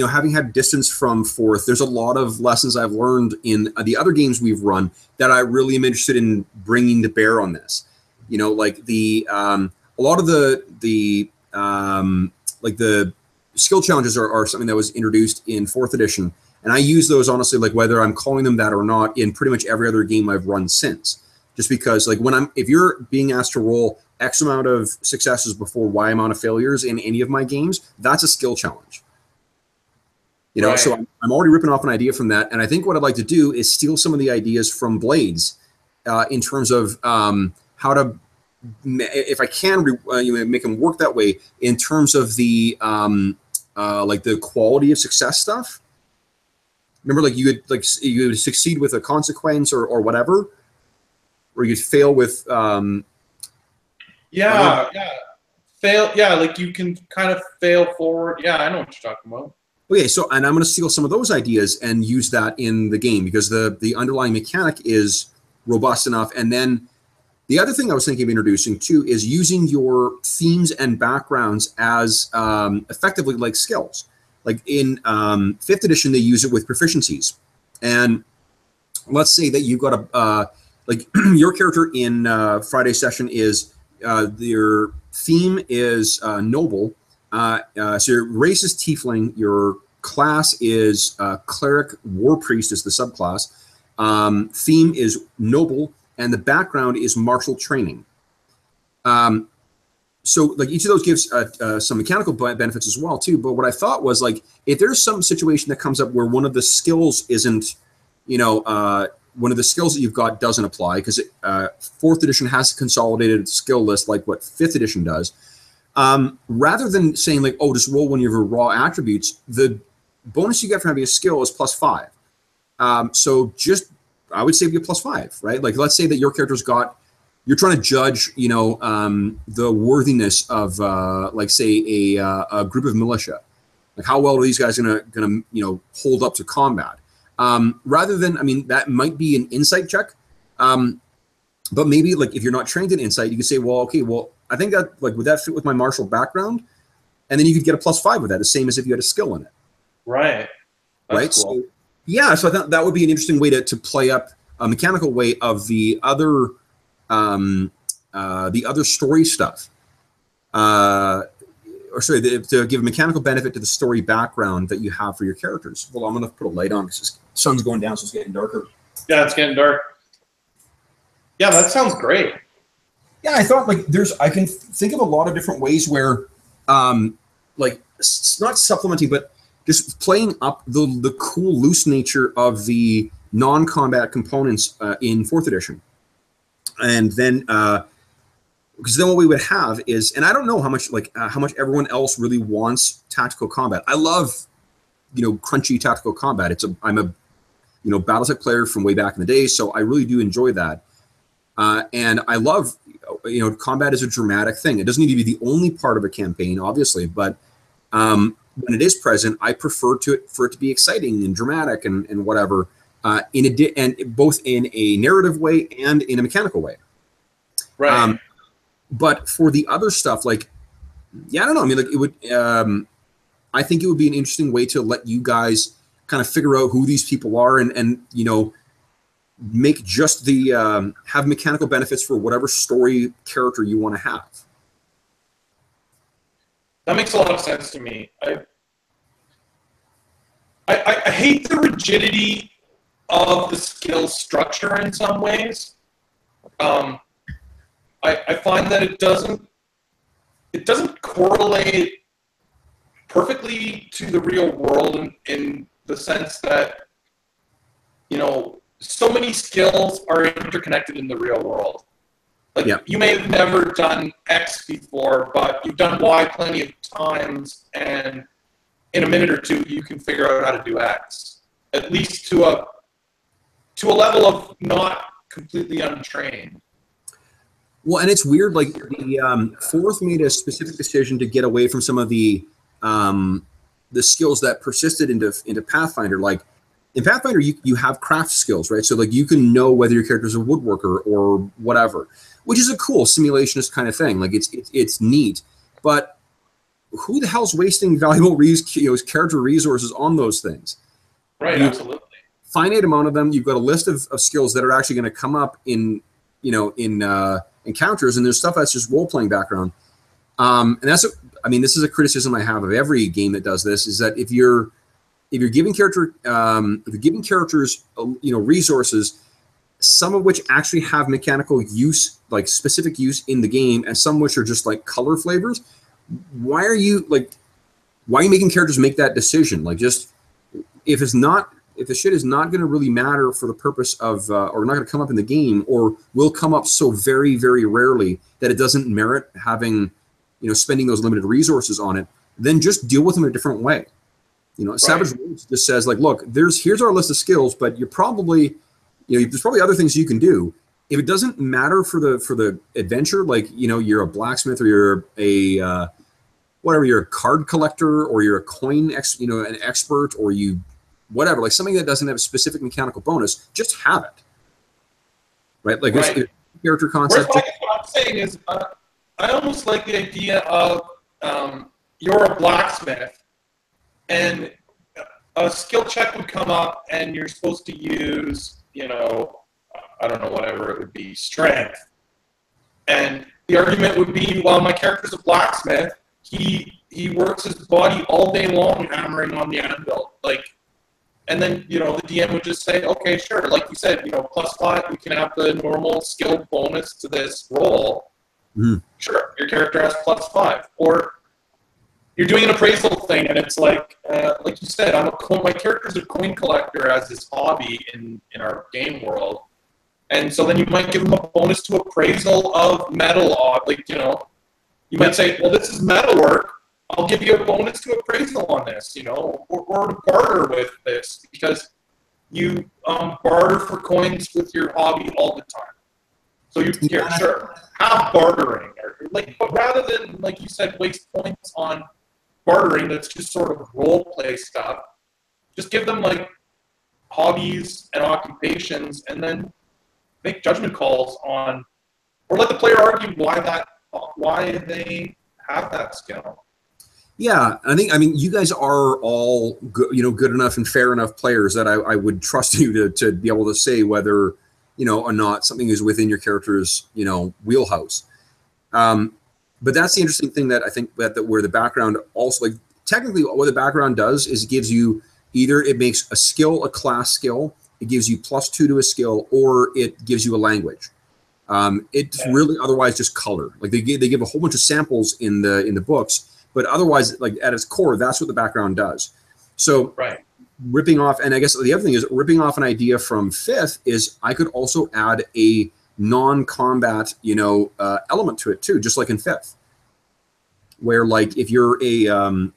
know, having had distance from 4th, there's a lot of lessons I've learned in the other games we've run that I really am interested in bringing to bear on this. You know, like a lot of the like the skill challenges are something that was introduced in 4th edition, and I use those honestly, like whether I'm calling them that or not, in pretty much every other game I've run since. Just because, like, if you're being asked to roll X amount of successes before Y amount of failures in any of my games, that's a skill challenge. You know, right. So I'm already ripping off an idea from that, and I think what I'd like to do is steal some of the ideas from Blades in terms of how to, if I can, you know, make them work that way in terms of the like the quality of success stuff. Remember, like you would succeed with a consequence or whatever, or you'd fail with. Yeah. Fail. Yeah, like you can kind of fail forward. Yeah, I know what you're talking about. Okay, so and I'm going to steal some of those ideas and use that in the game because the underlying mechanic is robust enough. And then the other thing I was thinking of introducing too is using your themes and backgrounds as effectively like skills. Like in 5th edition, they use it with proficiencies. And let's say that you've got a like your character in Friday session is their theme is noble. So your race is tiefling. Your class is cleric. War priest is the subclass. Theme is noble, and the background is martial training. So like each of those gives some mechanical benefits as well too. But what I thought was like if there's some situation that comes up where one of the skills isn't, one of the skills that you've got doesn't apply because 4th edition has a consolidated skill list like what 5th edition does. Rather than saying like, oh, just roll one of your raw attributes, the bonus you get from having a skill is +5. So just, I would say be a +5, right? Like, let's say that your character's got, you're trying to judge, the worthiness of, like, say, a group of militia. Like, how well are these guys gonna hold up to combat? Rather than, I mean, that might be an insight check. But maybe, like, if you're not trained in insight, you can say, well, okay, well, I think that, like, would that fit with my martial background? And then you could get a +5 with that, the same as if you had a skill in it. Right. That's cool. So, yeah, so I thought that would be an interesting way to play up a mechanical way of the other story stuff. To give a mechanical benefit to the story background that you have for your characters. Well, I'm going to put a light on because the sun's going down, so it's getting darker. Yeah, it's getting dark. Yeah, that sounds great. Yeah, I thought like I can think of a lot of different ways where, like, not supplementing, but just playing up the cool loose nature of the non-combat components in 4th edition. And then, because then what we would have is, and I don't know how much everyone else really wants tactical combat. I love, crunchy tactical combat. I'm a BattleTech player from way back in the day, so I really do enjoy that. And I love, combat is a dramatic thing. It doesn't need to be the only part of a campaign, obviously, but when it is present, I prefer for it to be exciting and dramatic and whatever, and both in a narrative way and in a mechanical way. Right. But for the other stuff, like, yeah, I don't know. I mean, like, it would. I think it would be an interesting way to let you guys kind of figure out who these people are and make just the have mechanical benefits for whatever story character you want to have. That makes a lot of sense to me. I hate the rigidity of the skill structure in some ways. I find that it doesn't correlate perfectly to the real world in the sense that, so many skills are interconnected in the real world. Like, yeah. You may have never done X before, but you've done Y plenty of times, and in a minute or two, you can figure out how to do X, at least to a level of not completely untrained. Well, and it's weird. Like the 4th made a specific decision to get away from some of the skills that persisted into Pathfinder. Like in Pathfinder, you have craft skills, right? So like you can know whether your character's a woodworker or whatever, which is a cool simulationist kind of thing. Like it's neat, but who the hell's wasting valuable character resources on those things? Right, absolutely. Finite amount of them. You've got a list of skills that are actually going to come up in encounters, and there's stuff that's just role-playing background. And this is a criticism I have of every game that does this, is that if you're giving characters resources, some of which actually have mechanical use, like specific use in the game, and some which are just like color flavors, why are you making characters make that decision? Like, just if the shit is not going to really matter for the purpose of, or not going to come up in the game, or will come up so very, very rarely that it doesn't merit having, spending those limited resources on it, then just deal with them a different way. You know, Savage Worlds just says like, look, here's our list of skills, but you're probably, you know, there's probably other things you can do. If it doesn't matter for the adventure, like, you know, you're a blacksmith or you're a whatever, you're a card collector or you're a an expert, or you whatever, like something that doesn't have a specific mechanical bonus, just have it. Right? Like this character concept. What I'm saying is, I almost like the idea of you're a blacksmith, and a skill check would come up, and you're supposed to use, you know, I don't know, whatever it would be, strength. And the argument would be, well, my character's a blacksmith. He works his body all day long hammering on the anvil, like. And then, you know, the DM would just say, okay, sure. Like you said, you know, +5, we can have the normal skill bonus to this roll. Sure, your character has +5. Or you're doing an appraisal thing, and it's like you said, my character's a coin collector as his hobby in our game world. And so then you might give him a bonus to appraisal of metal. Like, you know, you might say, well, this is metalwork. I'll give you a bonus to appraisal on this, you know, or to barter with this, because you barter for coins with your hobby all the time. So sure, have bartering, but rather than, like you said, waste points on bartering that's just sort of role play stuff, just give them like hobbies and occupations, and then make judgment calls on, or let the player argue why they have that skill. Yeah, I mean, you guys are all good, you know, good enough and fair enough players that I would trust you to be able to say whether, you know, or not something is within your character's, you know, wheelhouse. But that's the interesting thing, that I think that where the background also, like, technically what the background does is it gives you either, it makes a skill a class skill, it gives you +2 to a skill, or it gives you a language. It's really otherwise just color. Like they give a whole bunch of samples in the books. But otherwise, like at its core, that's what the background does. So ripping off, and I guess the other thing is ripping off an idea from 5th is I could also add a non-combat, you know, element to it too, just like in 5th, where like if you're a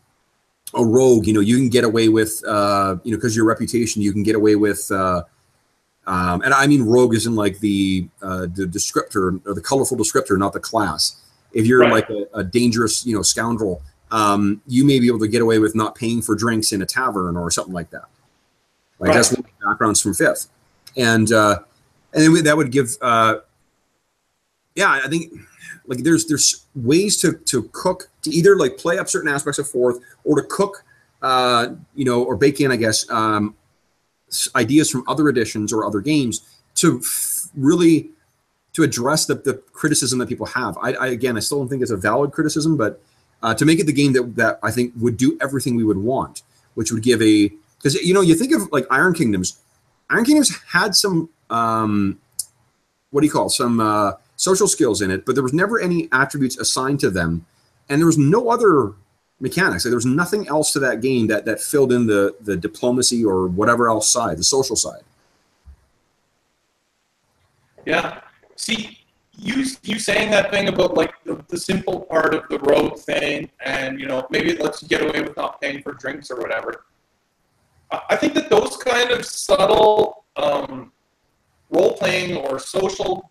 rogue, you know, you can get away with, you know, because your reputation, you can get away with, and I mean rogue is in like the descriptor, or the colorful descriptor, not the class. If you're like a dangerous, you know, scoundrel, you may be able to get away with not paying for drinks in a tavern or something like that. Like that's one of the backgrounds from 5th, and then that would give, I think like there's ways to cook, to either like play up certain aspects of 4th, or to cook, you know, or bake in, I guess, ideas from other editions or other games to really. To address the criticism that people have. I still don't think it's a valid criticism, but to make it the game that I think would do everything we would want, which would give because, you know, you think of like Iron Kingdoms had some, some social skills in it, but there was never any attributes assigned to them. And there was no other mechanics. Like, there was nothing else to that game that filled in the diplomacy or whatever else side, the social side. Yeah. See, you saying that thing about like the simple part of the road thing, and, you know, maybe it lets you get away with not paying for drinks or whatever. I think that those kind of subtle role-playing or social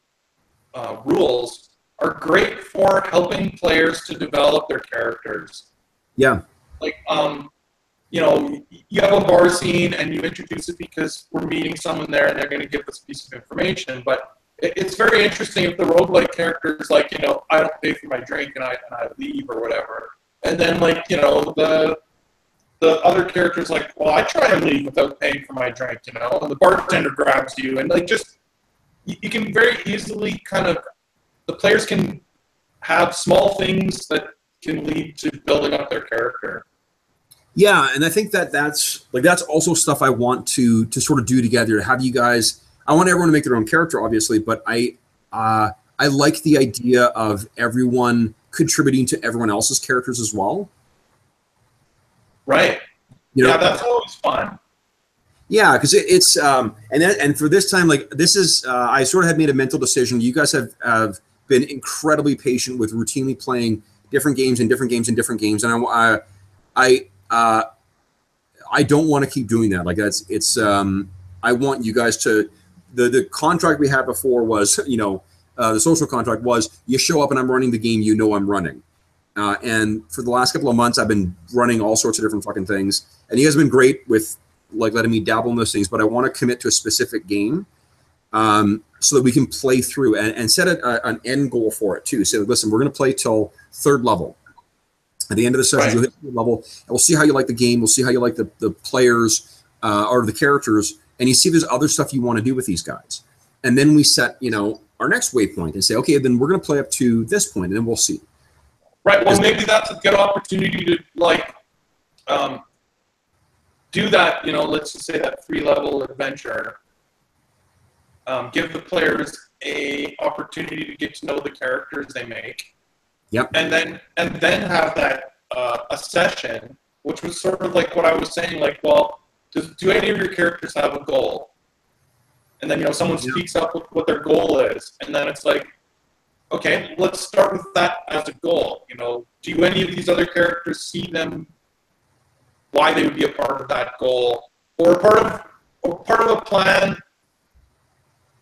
rules are great for helping players to develop their characters. Yeah. Like, you know, you have a bar scene and you introduce it because we're meeting someone there and they're going to give us a piece of information, but it's very interesting if the roguelike character is like, you know, I don't pay for my drink and I leave or whatever. And then, like, you know, the other character's like, well, I try and leave without paying for my drink, you know, and the bartender grabs you. And, like, just, you can very easily kind of, the players can have small things that can lead to building up their character. Yeah, and I think that's also stuff I want to sort of do together, to have you guys. I want everyone to make their own character, obviously, but I like the idea of everyone contributing to everyone else's characters as well. Right. You know? Yeah, that's always fun. Yeah, because it's and for this time, like, this is I sort of had made a mental decision. You guys have been incredibly patient with routinely playing different games and different games and different games, and I don't want to keep doing that. Like I want you guys to, the contract we had before was, the social contract was you show up and I'm running the game, I'm running. And for the last couple of months, I've been running all sorts of different fucking things. And you guys have been great with like letting me dabble in those things, but I want to commit to a specific game so that we can play through and set an end goal for it too. Say, listen, we're going to play till 3rd level. At the end of the session, you'll hit 3rd level, and we'll see how you like the game. We'll see how you like the players or the characters, and you see if there's other stuff you want to do with these guys. And then we set, our next waypoint and say, okay, then we're going to play up to this point, and then we'll see. Right. Well, maybe that's a good opportunity to do that. Let's just say that 3-level adventure. Give the players a opportunity to get to know the characters they make. Yep. And then have that a session, which was sort of like what I was saying. Like, well, do any of your characters have a goal? And then someone speaks up with what their goal is, and then it's like, okay, let's start with that as a goal. Do any of these other characters see them, why they would be a part of that goal, or part of a plan?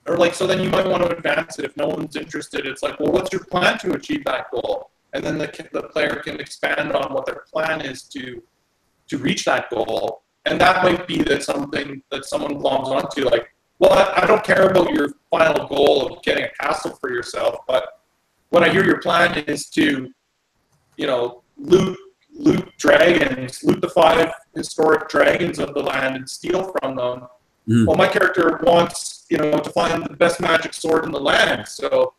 Or so then you might want to advance it if no one's interested. It's like, well, what's your plan to achieve that goal? And then the player can expand on what their plan is to reach that goal. And that might be something that someone gloms onto. Like, well, I don't care about your final goal of getting a castle for yourself, but when I hear your plan is to, loot dragons, loot the 5 historic dragons of the land and steal from them. Mm. Well, my character wants, to find the best magic sword in the land. So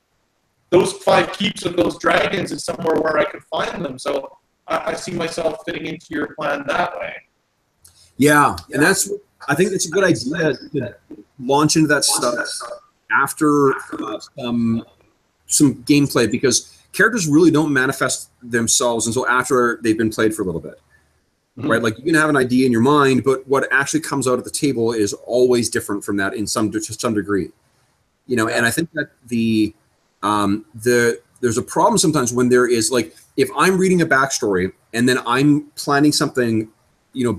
those 5 keeps of those dragons is somewhere where I could find them. So I see myself fitting into your plan that way. Yeah, and I think it's a good idea to launch into that stuff after some gameplay, because characters really don't manifest themselves until after they've been played for a little bit. Mm-hmm. Right? Like, you can have an idea in your mind, but what actually comes out at the table is always different from that to some degree. And I think that there's a problem sometimes when there is, like, if I'm reading a backstory and then I'm planning something,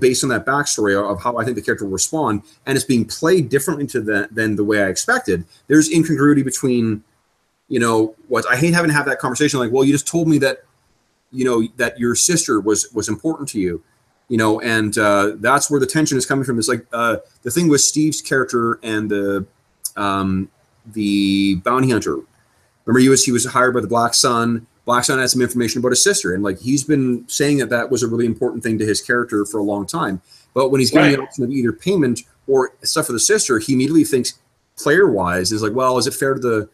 based on that backstory of how I think the character will respond, and it's being played differently than the way I expected, there's incongruity between, what I hate having to have that conversation. Like, well, you just told me that, that your sister was important to you. And that's where the tension is coming from. It's like the thing with Steve's character and the bounty hunter. Remember, he was hired by the Black Sun. Black Sun had some information about his sister, and like, he's been saying that was a really important thing to his character for a long time. But when he's getting the option of either payment or stuff for the sister, he immediately thinks, player-wise, is like, well, is it fair to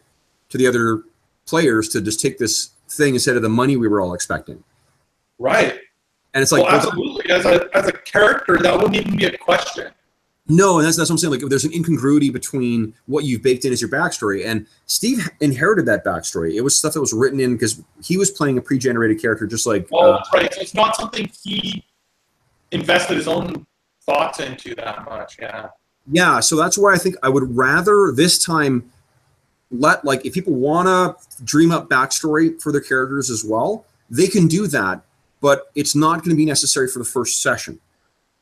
the other players to just take this thing instead of the money we were all expecting? Right. And it's like, well, absolutely. As a character, that wouldn't even be a question. No, and that's what I'm saying. Like, there's an incongruity between what you've baked in as your backstory, and Steve inherited that backstory. It was stuff that was written in because he was playing a pre-generated character, just like. Well, that's right. So it's not something he invested his own thoughts into that much. Yeah. Yeah. So that's why I think I would rather this time if people want to dream up backstory for their characters as well, they can do that. But it's not going to be necessary for the first session.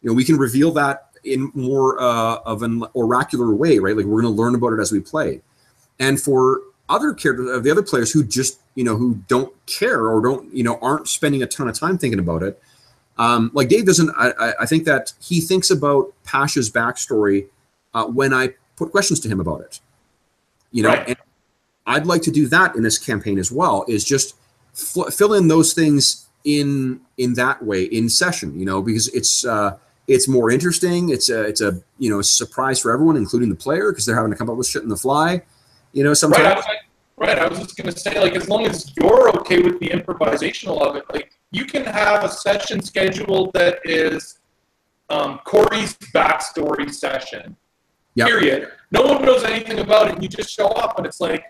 We can reveal that in more of an oracular way, right? Like, we're going to learn about it as we play. And for other characters, the other players who just, who don't care or don't, aren't spending a ton of time thinking about it, like Dave doesn't. I think that he thinks about Pasha's backstory when I put questions to him about it. Right. And I'd like to do that in this campaign as well. Is just fill in those things in that way in session, because it's more interesting. It's a surprise for everyone, including the player, because they're having to come up with shit on the fly, sometimes. Right. I was just gonna say, like, as long as you're okay with the improvisational of it, like, you can have a session scheduled that is Corey's backstory session. Yep. Period. No one knows anything about it. And you just show up, and it's like,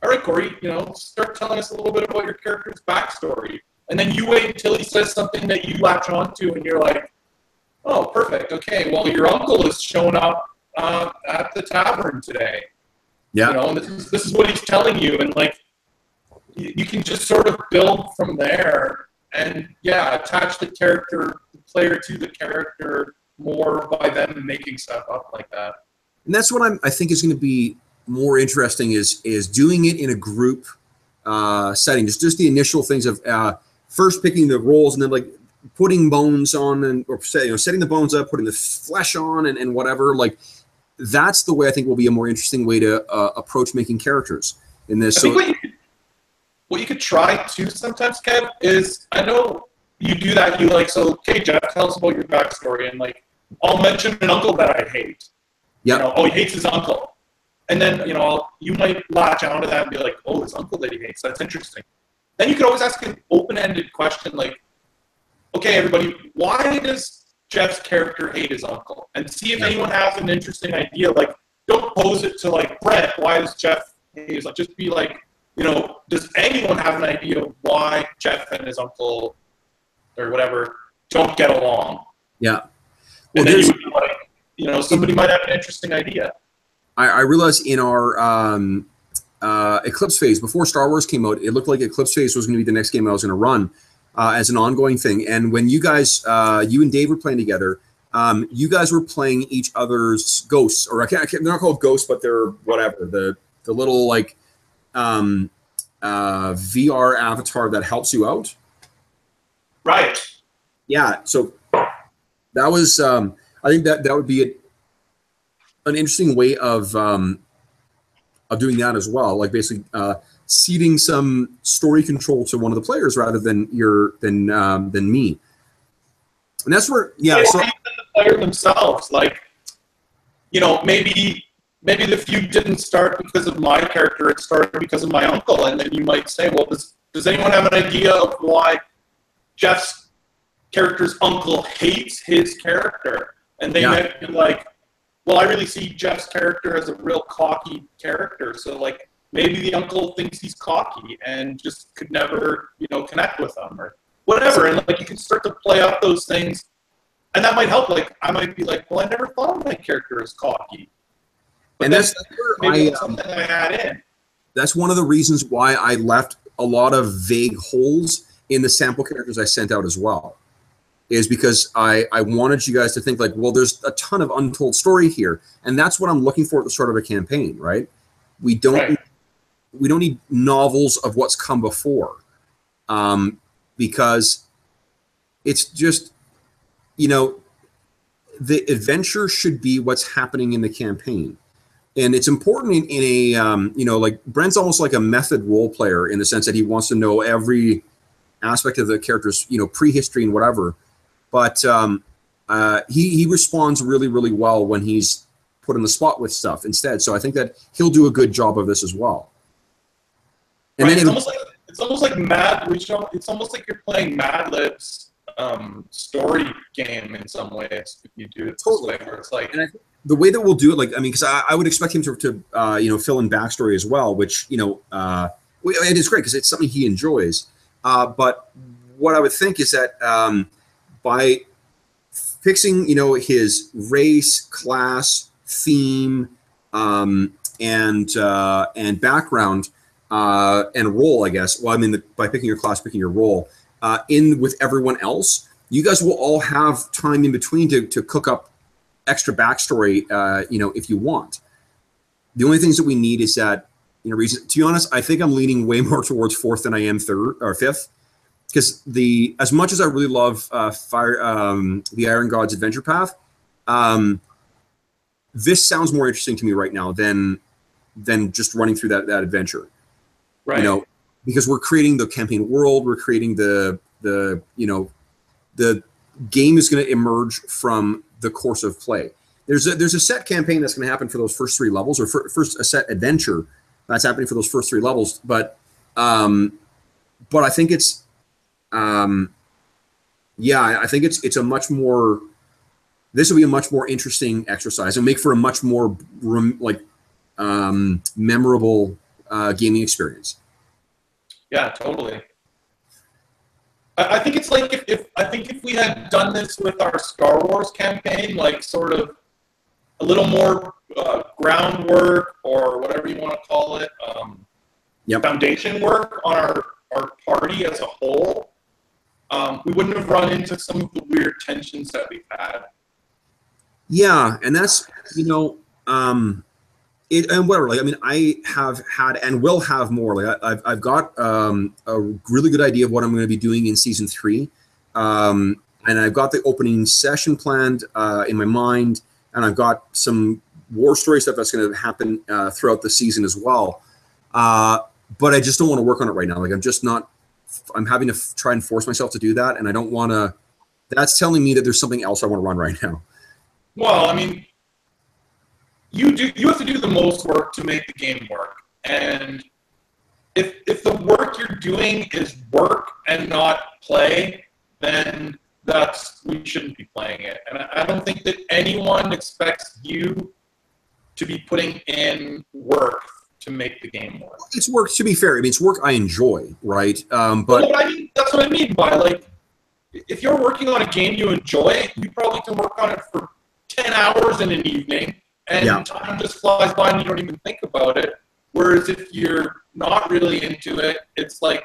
all right, Corey, start telling us a little bit about your character's backstory. And then you wait until he says something that you latch onto, and you're like, oh, perfect. Okay, well, your uncle is showing up at the tavern today. Yeah. And this is what he's telling you. And, like, you can just sort of build from there and, attach the character, the player to the character more by them making stuff up like that. And that's what I think is going to be more interesting is doing it in a group setting. Just the initial things of first picking the roles and then like putting bones on and or setting the bones up, putting the flesh on and whatever. Like that's the way I think will be a more interesting way to approach making characters in this. I think what you could try too sometimes, Kev, is I know you do that. You like, so okay, Jeff, tell us about your backstory, and like I'll mention an uncle that I hate. Yeah. Oh, he hates his uncle, and then you might latch onto that and be like, oh, his uncle that he hates. That's interesting. Then you could always ask an open-ended question like, okay, everybody, why does Jeff's character hate his uncle? And see if anyone has an interesting idea. Like, don't pose it to like Brett. Why does Jeff hate his uncle? Just be like, does anyone have an idea of why Jeff and his uncle or whatever don't get along? Yeah. Well, and then you would be like, somebody might have an interesting idea. I realized in our Eclipse phase, before Star Wars came out, it looked like Eclipse phase was going to be the next game I was going to run as an ongoing thing. And when you guys, you and Dave were playing together, you guys were playing each other's ghosts, or they're not called ghosts, but they're whatever, the little like VR avatar that helps you out. Right. Yeah. So that was, I think that would be an interesting way of doing that as well. Like basically ceding some story control to one of the players rather than than me. And that's where, yeah. So even the player themselves, like, maybe the feud didn't start because of my character, it started because of my uncle. And then you might say, well, does anyone have an idea of why Jeff's character's uncle hates his character? And they might be like, well, I really see Jeff's character as a real cocky character. So, like, maybe the uncle thinks he's cocky and just could never, connect with him or whatever. And, like, you can start to play up those things. And that might help. Like, I might be like, well, I never thought of my character as cocky. But and that's something I add in. That's one of the reasons why I left a lot of vague holes in the sample characters I sent out as well, is because I wanted you guys to think like, well, there's a ton of untold story here, and that's what I'm looking for at the start of a campaign, right? We don't need novels of what's come before, because it's just, the adventure should be what's happening in the campaign. And it's important in a, like Brent's almost like a method role player in the sense that he wants to know every aspect of the character's, prehistory and whatever. But he responds really, really well when he's put in the spot with stuff instead. So I think that he'll do a good job of this as well. And then it's almost like it's almost like you're playing Mad Lib's story game in some ways if you do it totally. This way, where it's like, and I think the way that we'll do it, like, I mean, because I would expect him to fill in backstory as well, which and it's great because it's something he enjoys. But what I would think is that by fixing, his race, class, theme, and background and role, I guess. Well, I mean, by picking your class, picking your role in with everyone else, you guys will all have time in between to cook up extra backstory, if you want. The only things that we need is that, reason. To be honest, I think I'm leaning way more towards fourth than I am third or fifth, because as much as I really love the Iron Gods Adventure Path, this sounds more interesting to me right now than just running through that adventure. Right. Because we're creating the campaign world, we're creating the game is going to emerge from the course of play. There's a set campaign that's going to happen for those first three levels, or first a set adventure that's happening for those first three levels. But I think it's, I think it's a much more. This will be a much more interesting exercise and make for a much more memorable gaming experience. Yeah, totally. I think it's like if we had done this with our Star Wars campaign, like sort of a little more groundwork or whatever you want to call it, foundation work on our party as a whole, we wouldn't have run into some of the weird tensions that we've had. Yeah, and that's, and whatever. Like, I mean, I have had and will have more. Like, I've got a really good idea of what I'm going to be doing in season 3, and I've got the opening session planned in my mind, and I've got some war story stuff that's going to happen throughout the season as well. But I just don't want to work on it right now. Like, I'm just not. I'm having to try and force myself to do that, and I don't want to. That's telling me that there's something else I want to run right now. Well, I mean, you have to do the most work to make the game work, and if the work you're doing is work and not play, then we shouldn't be playing it. And I don't think that anyone expects you to be putting in work to make the game work. It's work, to be fair. I mean, it's work I enjoy, right? But well, I mean, that's what I mean by, like, if you're working on a game you enjoy, you probably can work on it for 10 hours in an evening, and time just flies by and you don't even think about it. Whereas if you're not really into it, it's like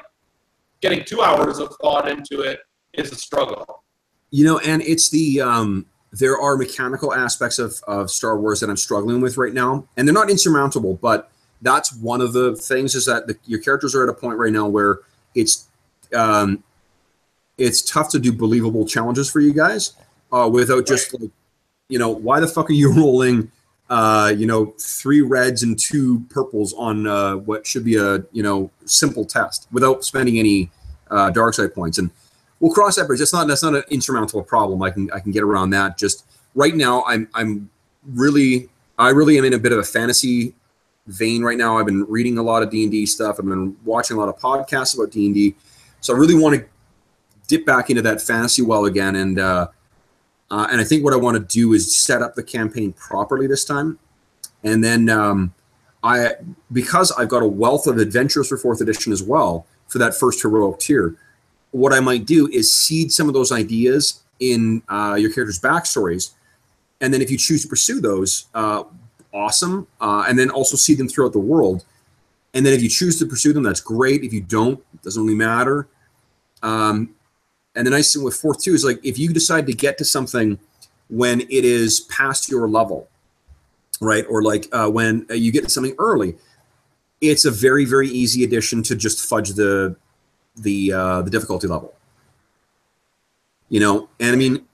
getting 2 hours of thought into it is a struggle. And it's the there are mechanical aspects of Star Wars that I'm struggling with right now, and they're not insurmountable, but that's one of the things, is that your characters are at a point right now where it's tough to do believable challenges for you guys without just like, why the fuck are you rolling 3 reds and 2 purples on what should be a simple test without spending any dark side points? And we'll cross that bridge. That's not an insurmountable problem. I can get around that. Just right now, I really am in a bit of a fantasy vein right now. I've been reading a lot of D&D stuff. I've been watching a lot of podcasts about D&D. So I really want to dip back into that fantasy well again. And I think what I want to do is set up the campaign properly this time. And then because I've got a wealth of adventures for 4th edition as well for that first heroic tier, what I might do is seed some of those ideas in your characters' backstories. And then if you choose to pursue those, awesome. And then also seed them throughout the world. And then if you choose to pursue them, that's great. If you don't, it doesn't really matter. And the nice thing with 4th too is, like, if you decide to get to something when it is past your level, right? Or like when you get to something early, it's a very, very easy addition to just fudge the difficulty level. And I mean,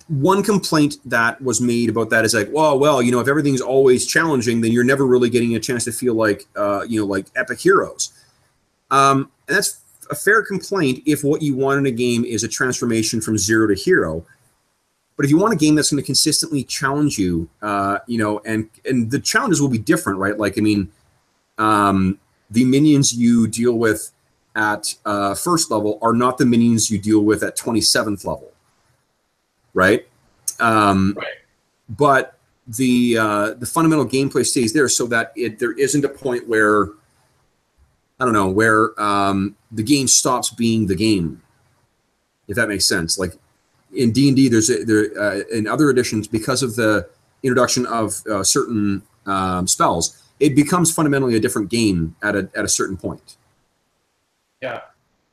one complaint that was made about that is like, well, if everything's always challenging, then you're never really getting a chance to feel like, like epic heroes. And that's a fair complaint if what you want in a game is a transformation from 0 to hero. But if you want a game that's going to consistently challenge you, and the challenges will be different, right? Like, I mean, the minions you deal with at first level are not the minions you deal with at 27th level. Right. Right. But the fundamental gameplay stays there, so that there isn't a point where, I don't know, where the game stops being the game, if that makes sense. Like in D&D, in other editions, because of the introduction of certain spells, it becomes fundamentally a different game at a certain point. Yeah.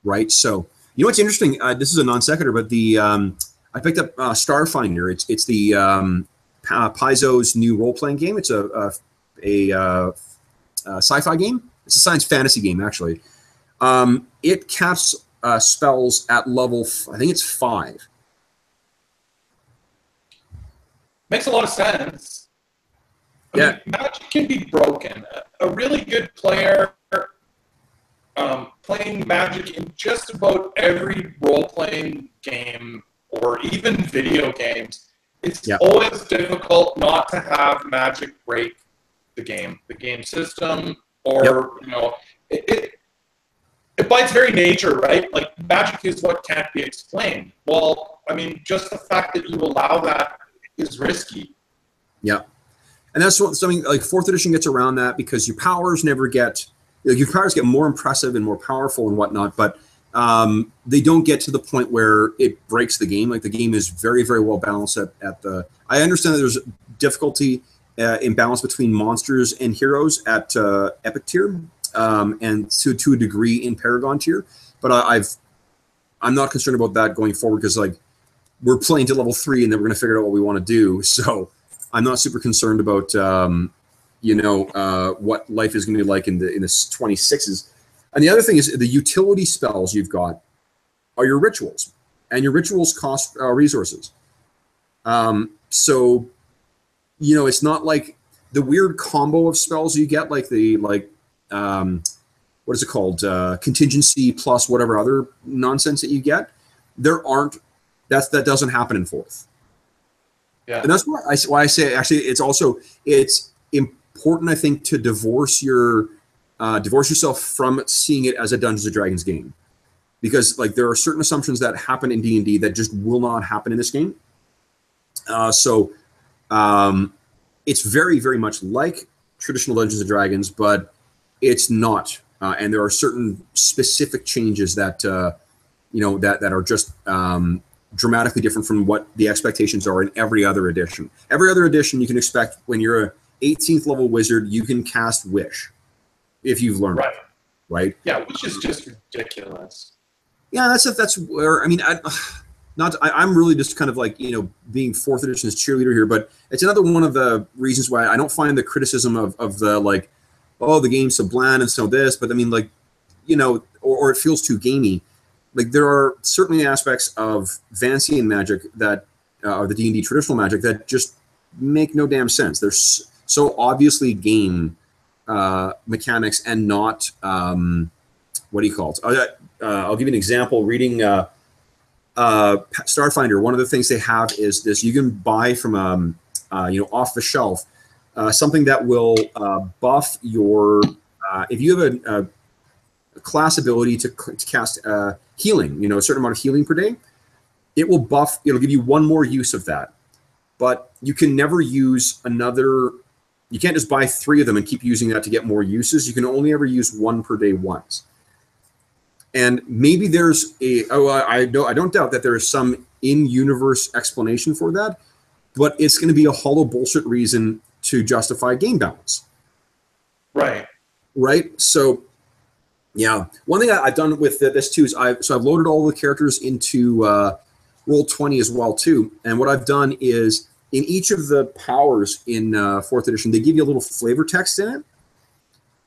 Right. So what's interesting? This is a non sequitur, but I picked up Starfinder. It's the Paizo's new role playing game. It's a sci-fi game. It's a science fantasy game, actually. It caps spells at level, I think it's 5. Makes a lot of sense. I mean, magic can be broken. A really good player playing magic in just about every role-playing game or even video games, it's always difficult not to have magic break the game system, or it by its very nature, right? Like, magic is what can't be explained. Well, I mean, just the fact that you allow that is risky. Yeah, and that's something like 4th edition gets around that, because your powers never get, your powers get more impressive and more powerful and whatnot, but they don't get to the point where it breaks the game. Like, the game is very, very well balanced at the. I understand that there's difficulty in balance between monsters and heroes at Epic tier, and to a degree in Paragon tier. But I've I'm not concerned about that going forward because like we're playing to level 3 and then we're going to figure out what we want to do. So I'm not super concerned about what life is going to be like in the 26s. And the other thing is the utility spells you've got are your rituals, and your rituals cost resources. So it's not like the weird combo of spells you get, like what is it called? Contingency plus whatever other nonsense that you get. That doesn't happen in 4th. Yeah. And that's why I say actually it's important, I think, to divorce yourself from seeing it as a Dungeons and Dragons game, because like there are certain assumptions that happen in D&D that just will not happen in this game. So it's very, very much like traditional Dungeons and Dragons, but it's not. And there are certain specific changes that that are just dramatically different from what the expectations are in every other edition. Every other edition, you can expect when you're a 18th level wizard, you can cast Wish if you've learned it, right? Yeah, which is just ridiculous. Yeah, that's where I'm really just kind of like being 4th edition's cheerleader here, but it's another one of the reasons why I don't find the criticism of the like, oh, the game's so bland and so this, but I mean like, or it feels too gamey. Like there are certainly aspects of Vancian magic that are the D&D traditional magic that just make no damn sense. They're so obviously game mechanics and not what do you call it? I'll give you an example. Reading Starfinder, one of the things they have is this: you can buy from off the shelf something that will buff your if you have a class ability to cast healing, a certain amount of healing per day, it'll give you one more use of that. But you can never use another. You can't just buy 3 of them and keep using that to get more uses. You can only ever use 1 per day once. And maybe there's I don't doubt that there is some in-universe explanation for that, but it's going to be a hollow bullshit reason to justify game balance. Right. So, yeah. One thing I've done with this too is I've loaded all the characters into Roll20 as well too. And what I've done is in each of the powers in 4th edition, they give you a little flavor text in it.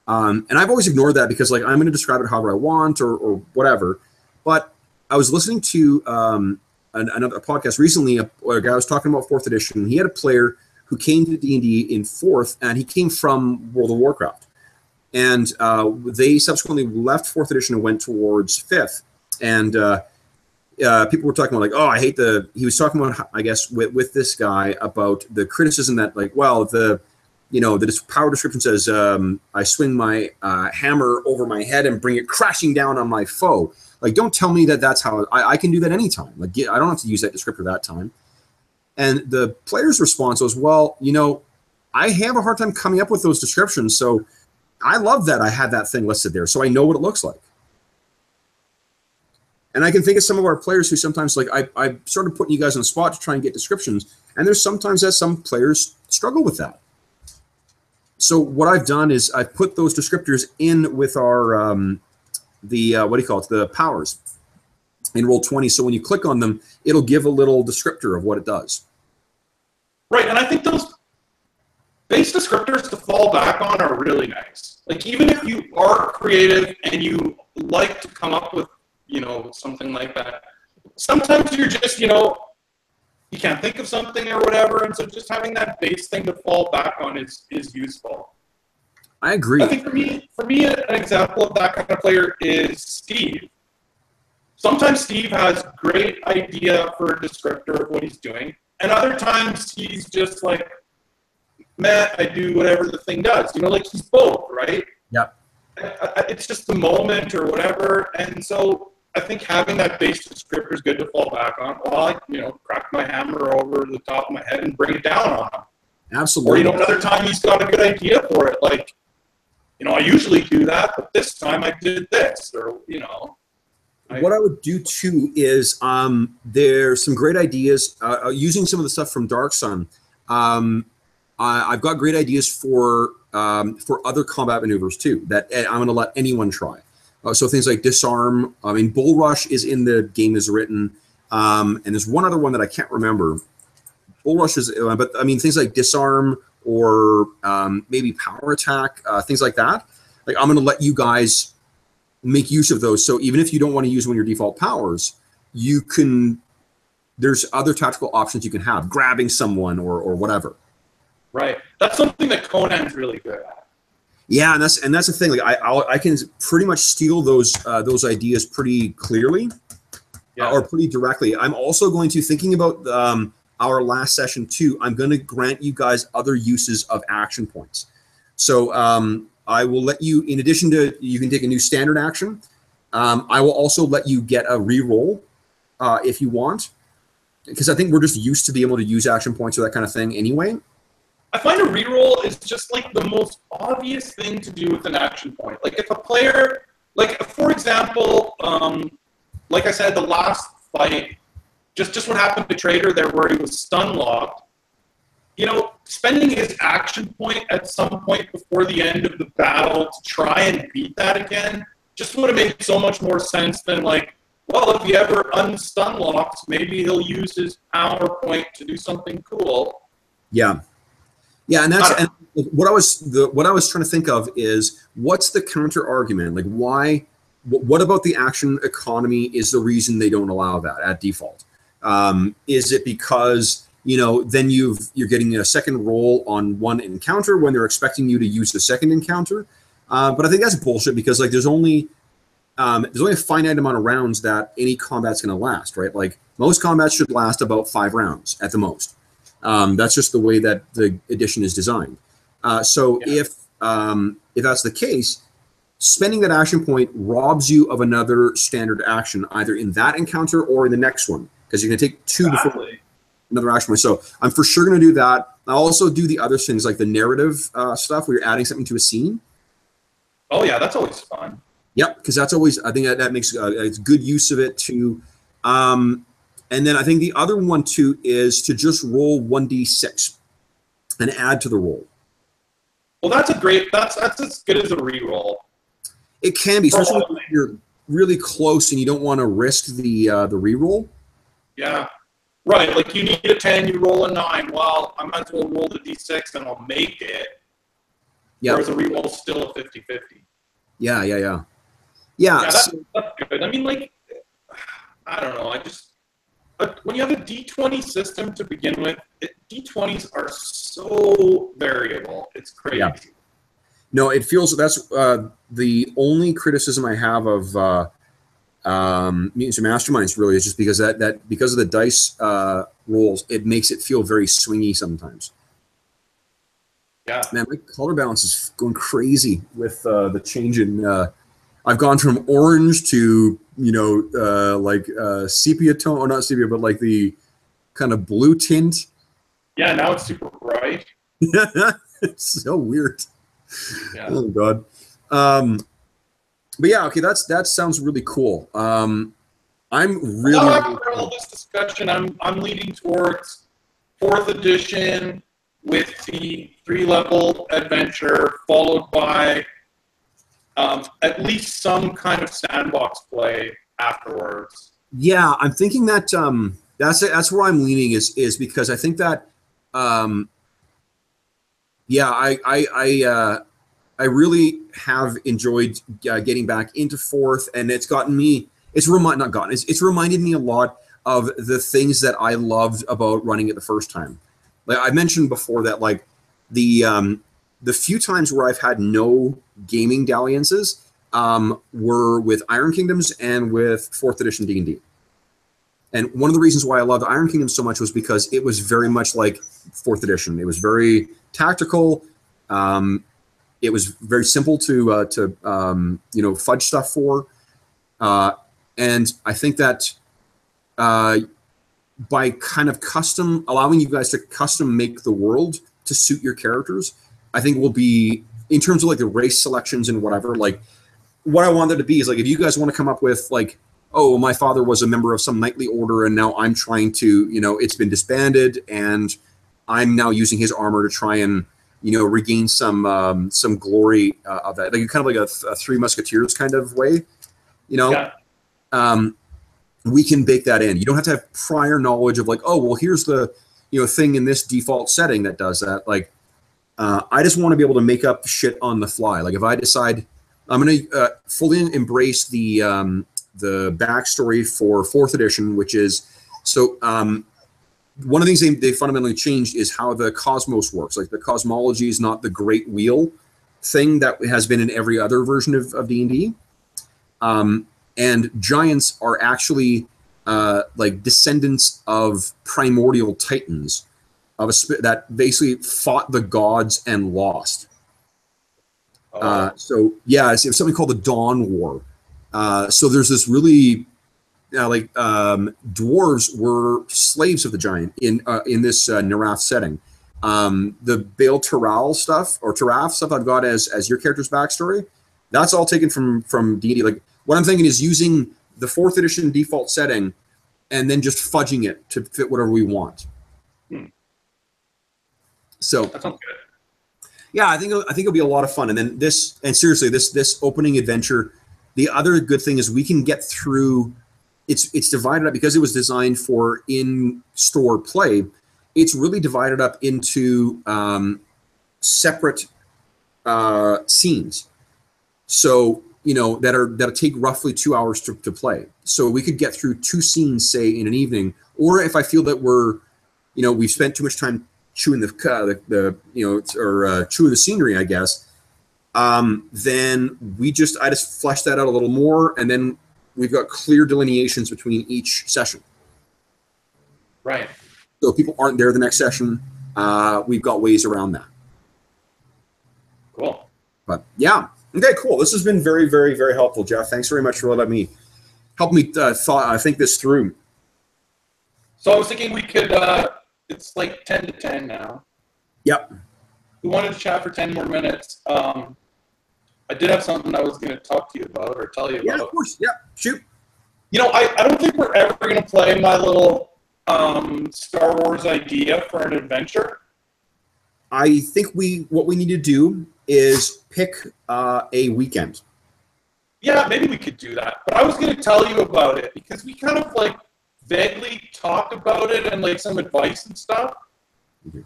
And I've always ignored that because like I'm going to describe it however I want or whatever. But I was listening to another podcast recently. A guy was talking about 4th edition. He had a player who came to D&D in 4th, and he came from World of Warcraft. And they subsequently left 4th edition and went towards 5th. And people were talking about like, oh, I hate he was talking about, I guess, with this guy about the criticism that like, well, the power description says I swing my hammer over my head and bring it crashing down on my foe. Like, don't tell me that's how I can do that anytime. Like, I don't have to use that descriptor that time. And the player's response was, well, I have a hard time coming up with those descriptions. So I love that I had that thing listed there, so I know what it looks like. And I can think of some of our players who sometimes, like, I started putting you guys on the spot to try and get descriptions, and there's sometimes that some players struggle with that. So what I've done is I've put those descriptors in with our the powers in Roll20. So when you click on them, it'll give a little descriptor of what it does. Right, and I think those base descriptors to fall back on are really nice. Like, even if you are creative and you like to come up with, something like that, sometimes you're just, you can't think of something or whatever, and so just having that base thing to fall back on is useful. I agree. I think for me, an example of that kind of player is Steve. Sometimes Steve has great idea for a descriptor of what he's doing, and other times he's just like, Matt, I do whatever the thing does. Like he's both, right? Yep. It's just the moment or whatever, and so I think having that base descriptor is good to fall back on. Well, I, crack my hammer over the top of my head and bring it down on him. Absolutely. Or, another time he's got a good idea for it. Like, I usually do that, but this time I did this. Or, What I would do, too, is there's some great ideas. Using some of the stuff from Dark Sun, I've got great ideas for other combat maneuvers, too, that I'm going to let anyone try. So things like disarm. I mean, bull rush is in the game as written, and there's one other one that I can't remember. Bull rush is, but I mean things like disarm or maybe power attack, things like that. Like I'm going to let you guys make use of those. So even if you don't want to use one of your default powers, you can. There's other tactical options you can have, grabbing someone or whatever. Right. That's something that Conan's really good at. Yeah, and that's the thing. Like I can pretty much steal those ideas pretty clearly, or pretty directly. I'm also going to thinking about our last session too. I'm going to grant you guys other uses of action points. So I will let you, in addition to you can take a new standard action. I will also let you get a reroll if you want, because I think we're just used to being able to use action points or that kind of thing anyway. I find a reroll is just like the most obvious thing to do with an action point. Like if a player, like for example, like I said, the last fight, just what happened to Trader there where he was stun locked, you know, spending his action point at some point before the end of the battle to try and beat that again just would have made so much more sense than like, well, if he ever unstun locks, maybe he'll use his power point to do something cool. Yeah. Yeah, and that's and what I was trying to think of is what's the counter argument? Like why what about the action economy is the reason they don't allow that at default? Is it because, you know, then you're getting a second roll on one encounter when they're expecting you to use the second encounter? But I think that's bullshit because like there's only a finite amount of rounds that any combat's going to last, right? Like most combats should last about 5 rounds at the most. That's just the way that the edition is designed. So if that's the case, spending that action point robs you of another standard action, either in that encounter or in the next one, because you're going to take 2 before another action point. So I'm for sure going to do that. I'll also do the other things like the narrative stuff where you're adding something to a scene. Oh yeah, that's always fun. Yep, because that's always, I think that makes it's good use of it too. And then I think the other one too is to just roll 1d6 and add to the roll. Well, that's as good as a reroll. It can be, especially if you're really close and you don't want to risk the reroll. Yeah, right. Like you need a 10, you roll a 9. Well, I might as well roll the d6 and I'll make it. Yeah. Whereas a reroll is still a 50-50. Yeah. Yeah, that's good. I mean, like, I don't know. When you have a D20 system to begin with, D20s are so variable. It's crazy. Yeah. No, it feels that's the only criticism I have of Mutants and Masterminds really is just because that because of the dice rolls, it makes it feel very swingy sometimes. Yeah. Man, my color balance is going crazy with the change in. I've gone from orange to like sepia tone, or not sepia, but like the kind of blue tint. Yeah, now it's super bright. It's so weird. Yeah. Oh god. But yeah, okay, that sounds really cool. I'm really. After all this discussion, I'm leaning towards 4th edition with the 3-level adventure, followed by at least some kind of sandbox play afterwards. Yeah, I'm thinking that that's where I'm leaning is because I think that I really have enjoyed getting back into 4th, and it's gotten me. It's reminded me a lot of the things that I loved about running it the first time. Like I mentioned before, that like the few times where I've had no gaming dalliances were with Iron Kingdoms and with 4th edition D&D. And one of the reasons why I loved Iron Kingdom so much was because it was very much like 4th edition. It was very tactical. It was very simple to fudge stuff for. And I think that by kind of allowing you guys to custom make the world to suit your characters, I think will be, in terms of like the race selections and whatever, like what I wanted to be is like, if you guys want to come up with like, oh, my father was a member of some knightly order and now I'm trying to, it's been disbanded and I'm now using his armor to try and regain some glory of that, like kind of like a Three Musketeers kind of way, Yeah. We can bake that in. You don't have to have prior knowledge of like, oh, well, here's the thing in this default setting that does that. Like, I just want to be able to make up shit on the fly. Like if I decide I'm going to fully embrace the backstory for 4th edition, which is one of the things they fundamentally changed is how the cosmos works. Like the cosmology is not the great wheel thing that has been in every other version of D&D. And giants are actually like descendants of primordial titans that basically fought the gods and lost. So yeah, it's something called the Dawn War. So there's this really dwarves were slaves of the giant in this Narath setting. The Baal Taral stuff or Taraf stuff I've got as your character's backstory, that's all taken from D&D. Like what I'm thinking is using the 4th edition default setting and then just fudging it to fit whatever we want. So that sounds good. Yeah, I think it'll be a lot of fun. And then seriously, this opening adventure, the other good thing is we can get through. It's divided up because it was designed for in-store play. It's really divided up into separate scenes. So that'll take roughly 2 hours to play. So we could get through 2 scenes, say, in an evening. Or if I feel that we've spent too much time chewing chewing the scenery, I guess, then I just flesh that out a little more, and then we've got clear delineations between each session. Right. So if people aren't there the next session, we've got ways around that. Cool. But yeah. Okay, cool. This has been very, very, very helpful, Jeff. Thanks very much for letting me think this through. So I was thinking we could, it's like 10 to 10 now. Yep. We wanted to chat for 10 more minutes. I did have something I was going to talk to you about or tell you about. Yeah, of course. Yeah, shoot. I don't think we're ever going to play my little Star Wars idea for an adventure. I think what we need to do is pick a weekend. Yeah, maybe we could do that. But I was going to tell you about it because we kind of like vaguely talked about it and like some advice and stuff. Mm-hmm.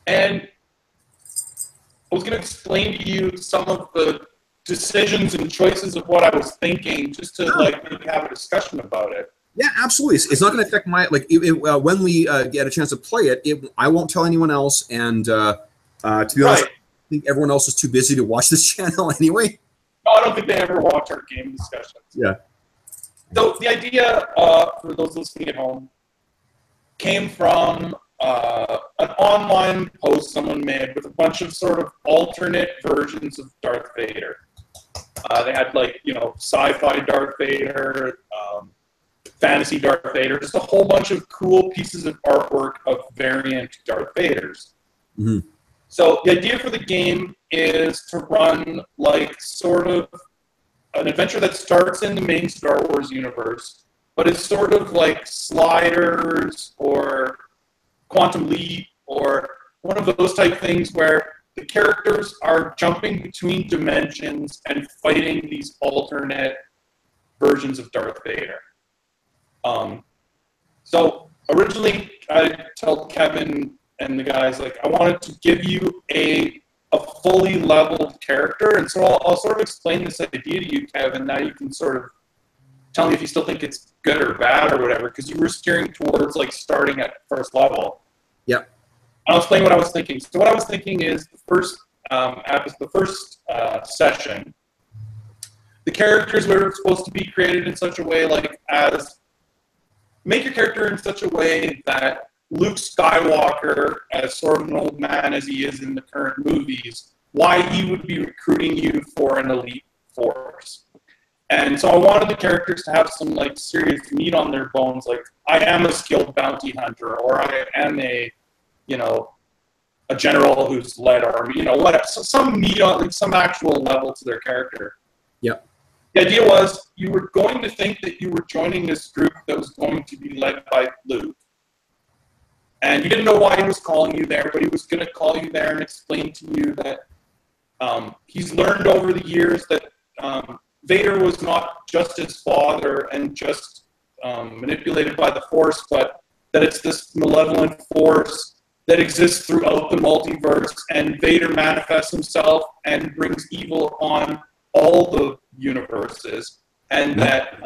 And I was going to explain to you some of the decisions and choices of what I was thinking, just to like maybe have a discussion about it. Yeah, absolutely. It's not going to affect my when we get a chance to play it. I won't tell anyone else. And to be honest, I think everyone else is too busy to watch this channel anyway. No, I don't think they ever watch our game discussions. Yeah. So the idea, for those listening at home, came from an online post someone made with a bunch of sort of alternate versions of Darth Vader. They had sci-fi Darth Vader, fantasy Darth Vader, just a whole bunch of cool pieces of artwork of variant Darth Vaders. Mm-hmm. So the idea for the game is to run like sort of an adventure that starts in the main Star Wars universe, but it's sort of like Sliders or Quantum Leap or one of those type things where the characters are jumping between dimensions and fighting these alternate versions of Darth Vader. So originally I told Kevin and the guys, like, I wanted to give you a fully leveled character, and so I'll sort of explain this idea to you, Kevin. Now you can sort of tell me if you still think it's good or bad or whatever, because you were steering towards like starting at first level. Yep. I'll explain what I was thinking. So what I was thinking is the first session, the characters were supposed to be created in such a way make your character in such a way that Luke Skywalker, as sort of an old man as he is in the current movies, why he would be recruiting you for an elite force. And so I wanted the characters to have some like serious meat on their bones, like I am a skilled bounty hunter, or I am a general who's led army, whatever. So some meat on, like, some actual level to their character. Yep. The idea was you were going to think that you were joining this group that was going to be led by Luke. and you didn't know why he was calling you there, but he was going to call you there and explain to you that he's learned over the years that Vader was not just his father and just manipulated by the Force, but that it's this malevolent force that exists throughout the multiverse, and Vader manifests himself and brings evil upon all the universes, and that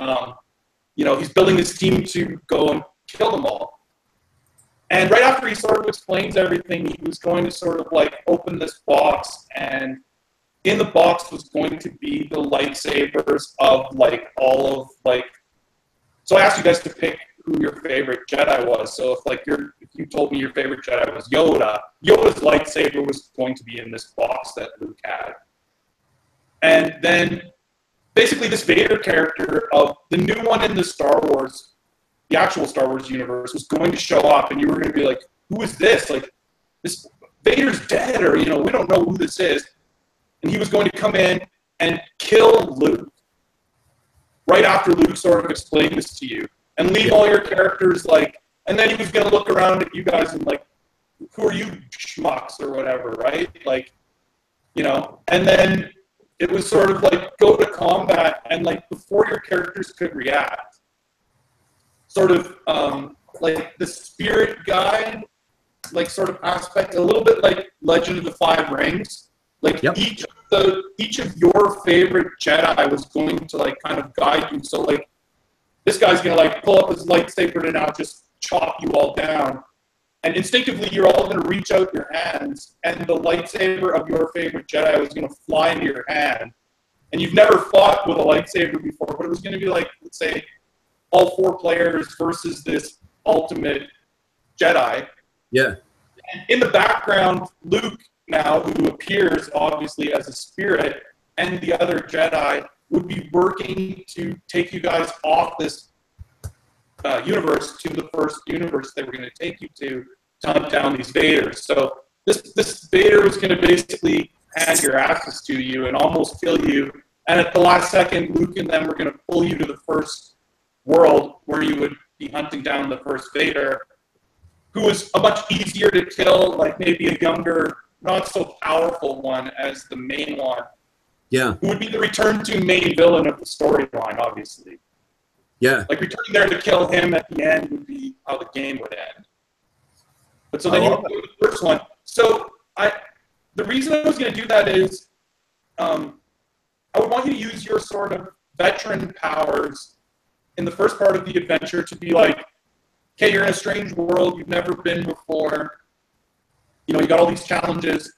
he's building his team to go and kill them all. And right after he sort of explains everything, he was going to sort of like open this box, and in the box was going to be the lightsabers of like all of like. So I asked you guys to pick who your favorite Jedi was. So if you told me your favorite Jedi was Yoda, Yoda's lightsaber was going to be in this box that Luke had. And then basically this Vader character of the new one in the Star Wars, the actual Star Wars universe, was going to show up, and you were going to be like, who is this? Like, this Vader's dead, or we don't know who this is. And he was going to come in and kill Luke right after Luke sort of explained this to you, and leave all your characters and then he was going to look around at you guys and like, who are you schmucks or whatever, right? And then it was sort of like go to combat, and like before your characters could react, sort of like the spirit guide, like sort of aspect, a little bit like Legend of the Five Rings. Like each of your favorite Jedi was going to like kind of guide you. So like this guy's gonna like pull up his lightsaber and now just chop you all down. And instinctively you're all gonna reach out your hands, and the lightsaber of your favorite Jedi was gonna fly into your hand. And you've never fought with a lightsaber before, but it was gonna be like, let's say, all 4 players versus this ultimate Jedi. Yeah. And in the background, Luke now, who appears obviously as a spirit, and the other Jedi would be working to take you guys off this universe to the first universe they were going to take you to hunt down these Vaders. So this Vader was going to basically hand your asses to you and almost kill you. And at the last second, Luke and them were going to pull you to the first world where you would be hunting down the first Vader, who was a much easier to kill, like maybe a younger, not so powerful one as the main one. Yeah. Who would be the return to main villain of the storyline, obviously. Yeah. Like returning there to kill him at the end would be how the game would end. But so then you would go to the first one. So the reason I was going to do that is I would want you to use your sort of veteran powers in the first part of the adventure to be like, okay, you're in a strange world you've never been before. You got all these challenges,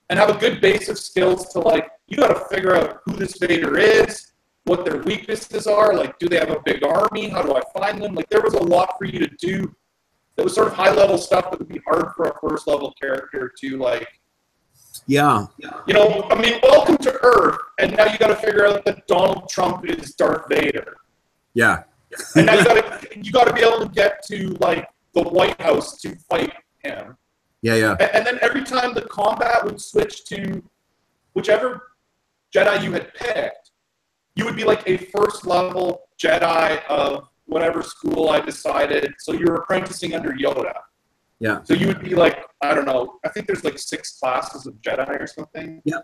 and have a good base of skills to like, you got to figure out who this Vader is, what their weaknesses are. Like, do they have a big army? How do I find them? Like, there was a lot for you to do. That was sort of high level stuff that would be hard for a first level character to like. Yeah. Welcome to Earth, and now you got to figure out that Donald Trump is Darth Vader. Yeah. And now you got to be able to get to like the White House to fight him. Yeah. And then every time the combat would switch to whichever Jedi you had picked, you would be like a first level Jedi of whatever school I decided. So you're apprenticing under Yoda. Yeah. So you would be like, I don't know, I think there's like 6 classes of Jedi or something. Yeah.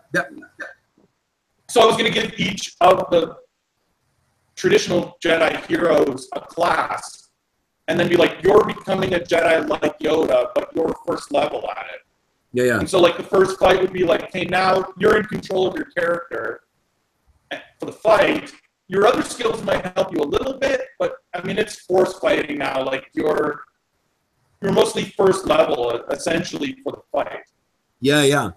So I was going to give each of the traditional Jedi heroes a class, and then be like, you're becoming a Jedi like Yoda, but you're first level at it. Yeah. And so like the first fight would be like, hey, now you're in control of your character for the fight. Your other skills might help you a little bit, but I mean, it's force fighting now. Like you're mostly first level essentially for the fight. Yeah.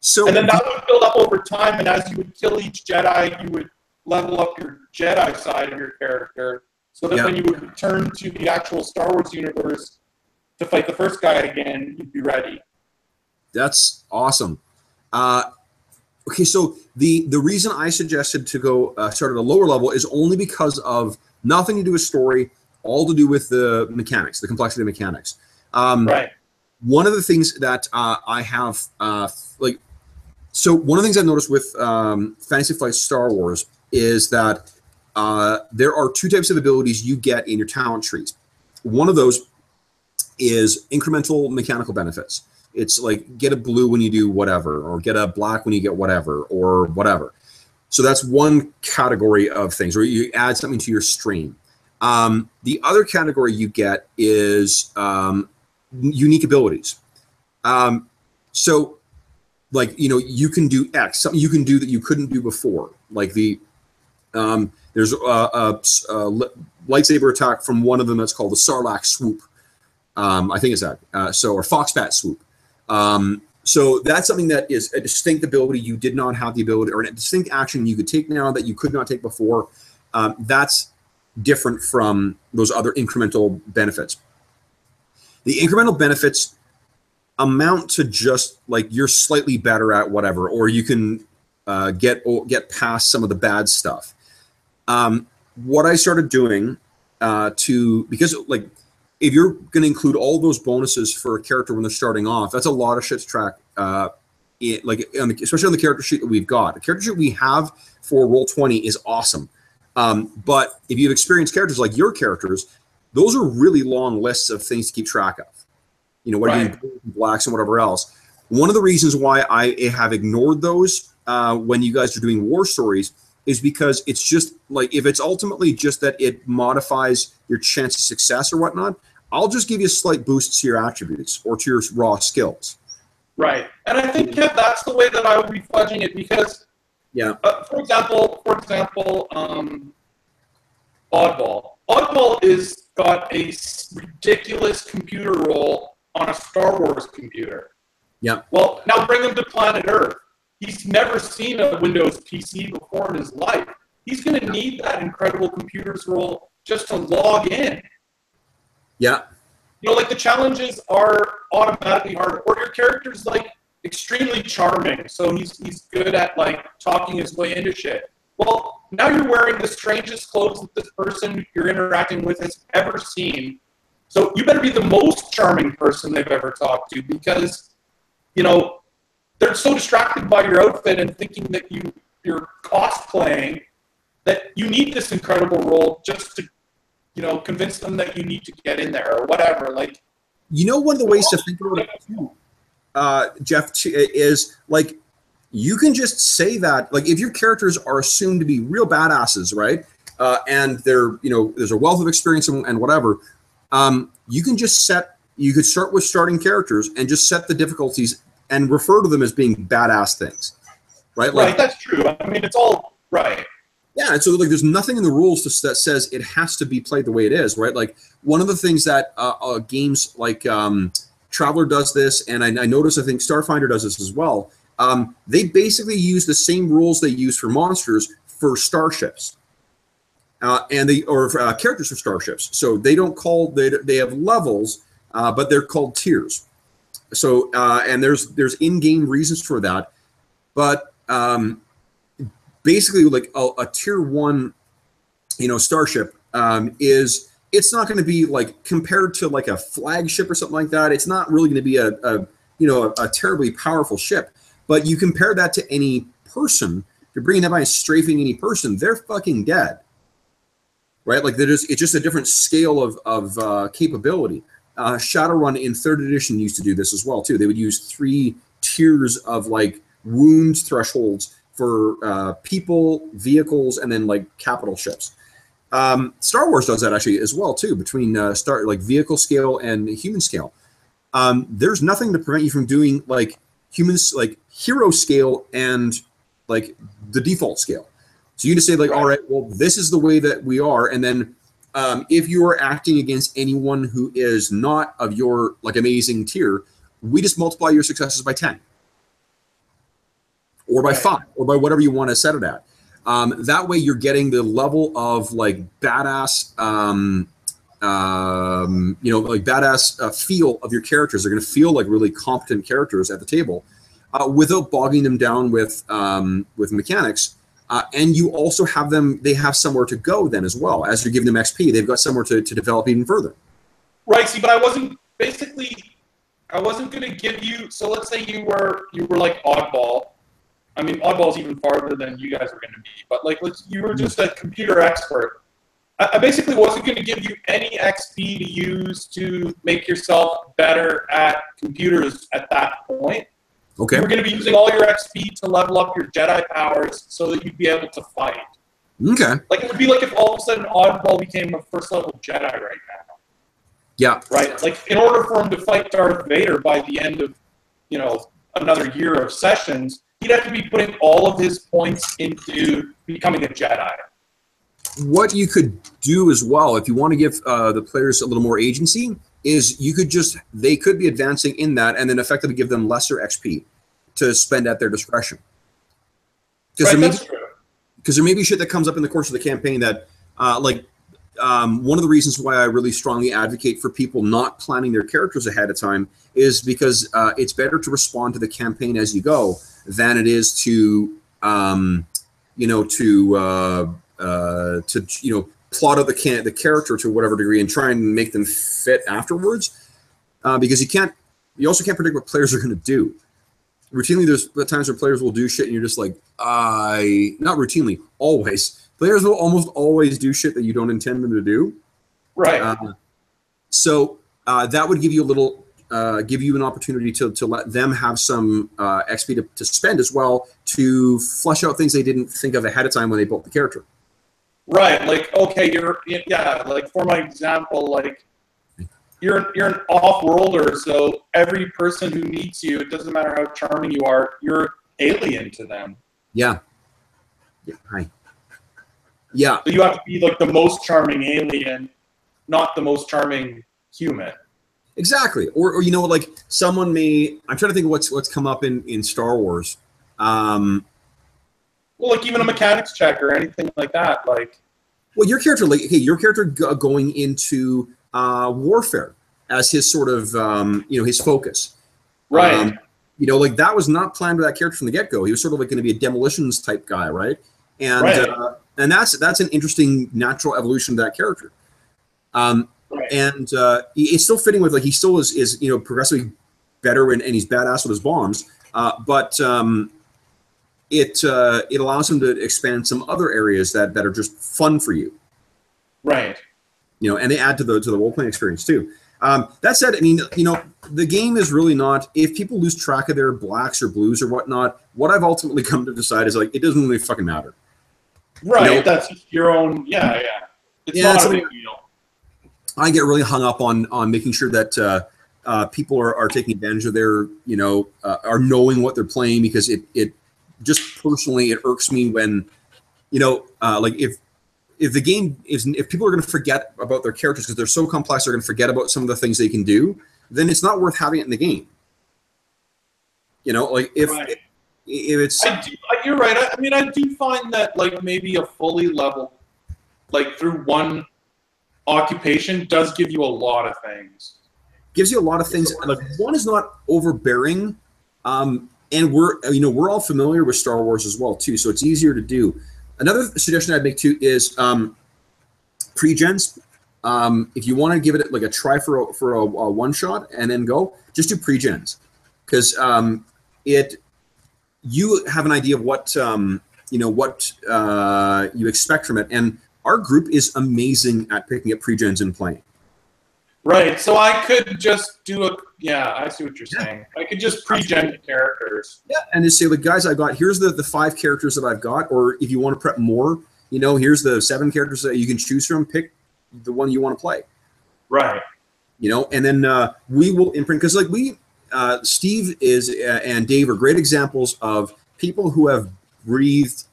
So, and then that would build up over time, and as you would kill each Jedi, you would level up your Jedi side of your character, so that when you would return to the actual Star Wars universe to fight the first guy again, you'd be ready. That's awesome. Okay, so the reason I suggested to go start at a lower level is only because of nothing to do with story, all to do with the mechanics, the complexity of mechanics. Right. One of the things that I have, so one of the things I've noticed with Fantasy Flight Star Wars is that there are 2 types of abilities you get in your talent trees. One of those is incremental mechanical benefits. It's like get a blue when you do whatever, or get a black when you get whatever, or whatever. So that's one category of things, or you add something to your stream. The other category you get is unique abilities. So, like, you know, you can do X, something you can do that you couldn't do before. Like there's a lightsaber attack from one of them that's called the Sarlacc swoop. I think it's that. Or Foxbat swoop. So that's something that is a distinct ability you did not have the ability, or a distinct action you could take now that you could not take before. That's different from those other incremental benefits. The incremental benefits amount to just like you're slightly better at whatever, or you can get past some of the bad stuff. What I started doing because like if you're going to include all those bonuses for a character when they're starting off, that's a lot of shit to track. Especially on the character sheet that we've got. The character sheet we have for Roll20 is awesome. But if you've experienced characters like your characters, those are really long lists of things to keep track of. You know, what are you blacks and whatever else. One of the reasons why I have ignored those when you guys are doing war stories is because it's just like, if it's ultimately just that it modifies your chance of success or whatnot, I'll just give you slight boosts to your attributes or to your raw skills. Right. And I think that's the way that I would be fudging it, because for example, Oddball. Oddball is got a ridiculous computer roll on a Star Wars computer. Yeah. Well, now bring him to planet Earth. He's never seen a Windows PC before in his life. He's going to need that incredible computer's roll just to log in. Yeah. You know, like the challenges are automatically hard, or your character's like extremely charming, so he's good at like talking his way into shit. Well, now you're wearing the strangest clothes that this person you're interacting with has ever seen. So you better be the most charming person they've ever talked to, because, you know, they're so distracted by your outfit and thinking that you're cosplaying that you need this incredible role just to, you know, convince them that you need to get in there or whatever. Like, you know, one of the ways to think about it too, Jeff, is like, you can just say that, like, if your characters are assumed to be real badasses, right? And they're, you know, there's a wealth of experience and whatever. You can just you could start with starting characters and just set the difficulties and refer to them as being badass things, right? Like, right, that's true. I mean, it's all right. Yeah, and so like, there's nothing in the rules that says it has to be played the way it is, right? Like, one of the things that games like Traveller does this, and I notice I think Starfinder does this as well. They basically use the same rules they use for monsters for starships, or characters for starships. So they don't call they have levels, but they're called tiers. So and there's in-game reasons for that, but basically, like a tier 1, you know, starship it's not going to be like, compared to like a flagship or something like that. It's not really going to be a terribly powerful ship. But you compare that to any person, if you're bringing that by strafing any person, they're fucking dead, right? Like, it's just a different scale of capability. Shadowrun in 3rd edition used to do this as well too. They would use 3 tiers of like wounds thresholds for people, vehicles, and then like capital ships. Star Wars does that actually as well too, between like vehicle scale and human scale. There's nothing to prevent you from doing like humans, like hero scale and like the default scale. So you just say like, all right, well, this is the way that we are, and then if you are acting against anyone who is not of your like amazing tier, we just multiply your successes by 10. Or by 5, or by whatever you want to set it at. That way you're getting the level of like badass, like badass feel of your characters. They're going to feel like really competent characters at the table, without bogging them down with mechanics. And you also have they have somewhere to go then as well. As you're giving them XP, they've got somewhere to develop even further. Right, see, but I wasn't going to give you, so let's say you were like Oddball. I mean, Oddball's even farther than you guys were going to be, but like, you were just a computer expert. I basically wasn't going to give you any XP to use to make yourself better at computers at that point. Okay. You were going to be using all your XP to level up your Jedi powers so that you'd be able to fight. Okay. Like, it would be like if all of a sudden Oddball became a first level Jedi right now. Yeah. Right? Like, in order for him to fight Darth Vader by the end of, you know, another year of sessions, he'd have to be putting all of his points into becoming a Jedi. What you could do as well, if you want to give the players a little more agency, is you could they could be advancing in that and then effectively give them lesser XP to spend at their discretion. Because there may be shit that comes up in the course of the campaign that, one of the reasons why I really strongly advocate for people not planning their characters ahead of time is because it's better to respond to the campaign as you go than it is to plot out the character to whatever degree and try and make them fit afterwards, because you also can't predict what players are going to do. Routinely, there's times where players will do shit and you're just like, not routinely, always. Players will almost always do shit that you don't intend them to do. Right. So that would give you an opportunity to let them have some XP to spend as well, to flesh out things they didn't think of ahead of time when they built the character. Right, like, okay, like, for my example, like, you're an off-worlder, so every person who meets you, it doesn't matter how charming you are, you're alien to them. Yeah. Yeah. Hi. Yeah. So you have to be, like, the most charming alien, not the most charming human. Exactly. Or like, someone may... I'm trying to think of what's come up in Star Wars. Well, like, even a mechanics check or anything like that, like... Well, your character going into warfare as his sort of, his focus. Right. Like, that was not planned with that character from the get-go. He was sort of like going to be a demolitions type guy, right? And right. And that's an interesting natural evolution of that character. Right. And it's still fitting with, like, he still is progressively better and he's badass with his bombs. But it allows him to expand some other areas that are just fun for you. Right. And they add to the role playing experience too. That said, I mean, the game is really not. If people lose track of their blacks or blues or whatnot, what I've ultimately come to decide is, like, it doesn't really fucking matter. Right. That's just your own. Yeah. It's not a big deal. I get really hung up on making sure that people are taking advantage of their, are knowing what they're playing, because it just personally, it irks me when, like, if the game if people are going to forget about their characters because they're so complex, they're going to forget about some of the things they can do, then it's not worth having it in the game. Like, if it's... You're right. I mean, I do find that, like, maybe a fully level, like, through one occupation does give you a lot of things. Gives you a lot of things. Like, one is not overbearing. And we're all familiar with Star Wars as well too, so it's easier to do. Another suggestion I'd make too is pre-gens. If you want to give it like a try for a one shot and then go, just do pre-gens, because you have an idea of what you expect from it, and our group is amazing at picking up pre-gens and playing. Right, so I could just do I see what you're saying. I could just pre-gen the characters. Yeah, and just say, like, guys, here's the 5 characters that I've got, or if you want to prep more, here's the 7 characters that you can choose from, pick the one you want to play. Right. And then we will imprint, because, like, Steve and Dave are great examples of people who have breathed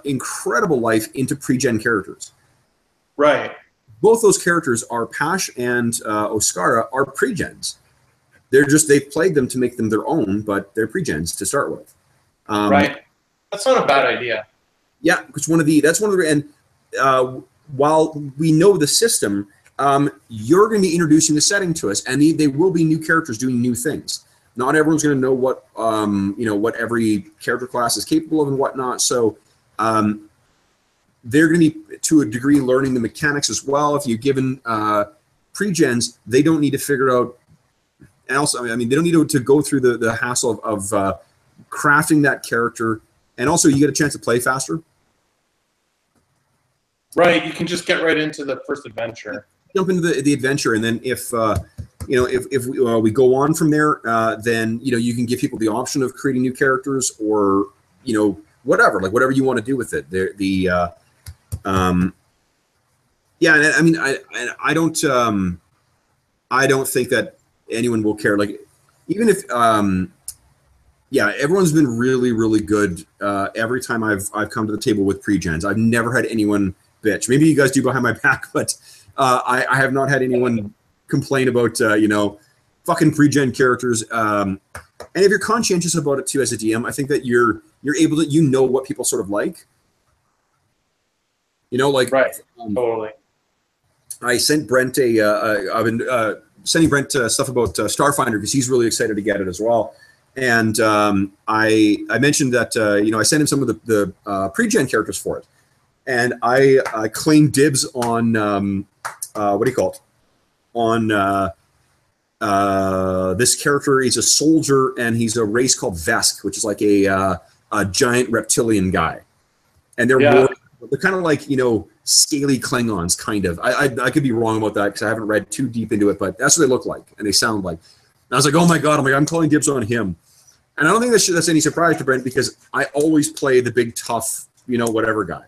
incredible life into pre-gen characters. Right. Both those characters are Pash and Oskara are pre-gens. They've played them to make them their own, but they're pre-gens to start with. Right. That's not a bad idea. Yeah, because and while we know the system, you're going to be introducing the setting to us, and they will be new characters doing new things. Not everyone's going to know what what every character class is capable of and whatnot. So they're going to be, to a degree, learning the mechanics as well. If you've given pre-gens, they don't need to figure out. And also, I mean, they don't need to go through the hassle of crafting that character. And also, you get a chance to play faster. Right, you can just get right into the first adventure. Jump into the adventure, and then if we go on from there, then you can give people the option of creating new characters, or whatever you want to do with it. Yeah, and I mean, I don't think that anyone will care. Like, even if everyone's been really, really good every time I've come to the table with pre-gens. I've never had anyone bitch. Maybe you guys do behind my back, but I have not had anyone complain about fucking pre-gen characters. And if you're conscientious about it too as a DM, I think that you're able to what people sort of like. Right. Totally. I sent Brent I've been sending Brent stuff about Starfinder because he's really excited to get it as well. And I mentioned that I sent him some of the pre-gen characters for it, and I claimed dibs on what do you call it? On this character. He's a soldier, and he's a race called Vesk, which is like a giant reptilian guy, and they're kind of like scaly Klingons, kind of. I could be wrong about that because I haven't read too deep into it, but that's what they look like and they sound like. And I was like, oh my god, I'm calling dibs on him. And I don't think that's any surprise to Brent, because I always play the big tough, whatever guy.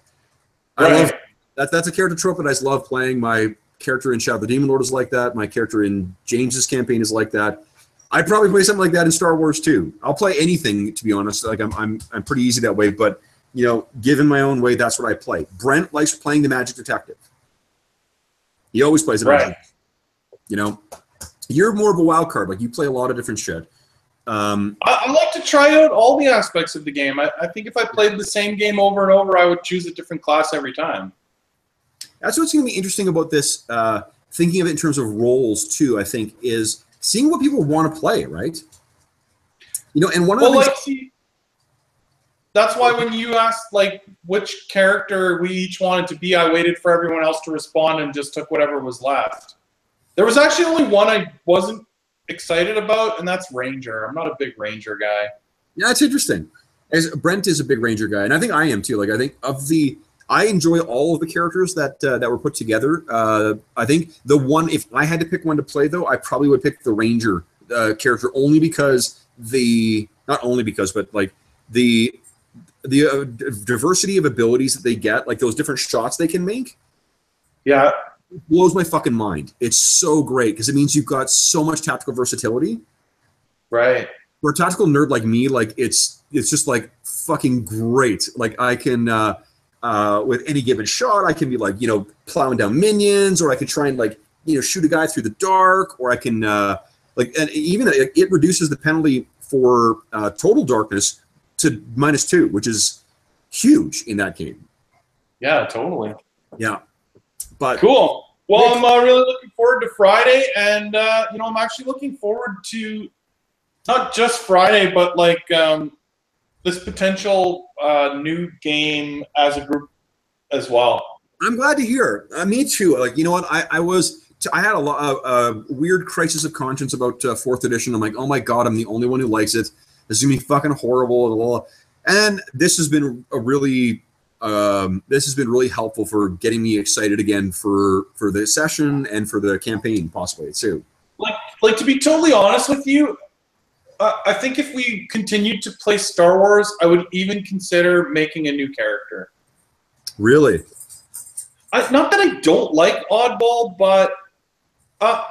I love that's a character trope that I love playing. My character in Shadow the Demon Lord is like that. My character in James's campaign is like that. I'd probably play something like that in Star Wars too. I'll play anything, to be honest. Like I'm pretty easy that way, but given my own way, that's what I play. Brent likes playing the magic detective. He always plays the magic. You're more of a wild card. Like, you play a lot of different shit. I like to try out all the aspects of the game. I think if I played the same game over and over, I would choose a different class every time. That's what's going to be interesting about this, thinking of it in terms of roles too, I think, is seeing what people want to play, right? And one of the things... That's why when you asked which character we each wanted to be, I waited for everyone else to respond and just took whatever was left. There was actually only one I wasn't excited about, and that's Ranger. I'm not a big Ranger guy. Yeah, it's interesting. As Brent is a big Ranger guy, and I think I am too. Like, I think I enjoy all of the characters that were put together. I think the one, if I had to pick one to play though, I probably would pick the Ranger character, only because the diversity of abilities that they get, like those different shots they can make. Yeah. Blows my fucking mind. It's so great because it means you've got so much tactical versatility. Right. For a tactical nerd like me, like it's just like fucking great. Like, I can with any given shot, I can be like, plowing down minions, or I can try and shoot a guy through the dark, or I can and even it reduces the penalty for total darkness to -2, which is huge in that game. Yeah, totally. Yeah. But cool. Well, I'm really looking forward to Friday, and I'm actually looking forward to not just Friday, but this potential new game as a group as well. I'm glad to hear. Me too. Like, what? I had a weird crisis of conscience about 4th edition. I'm like, oh my god, I'm the only one who likes it. This is gonna be fucking horrible. And this has been really helpful for getting me excited again for the session and for the campaign possibly too. Like to be totally honest with you, I think if we continued to play Star Wars, I would even consider making a new character. Really? Not that I don't like Oddball, but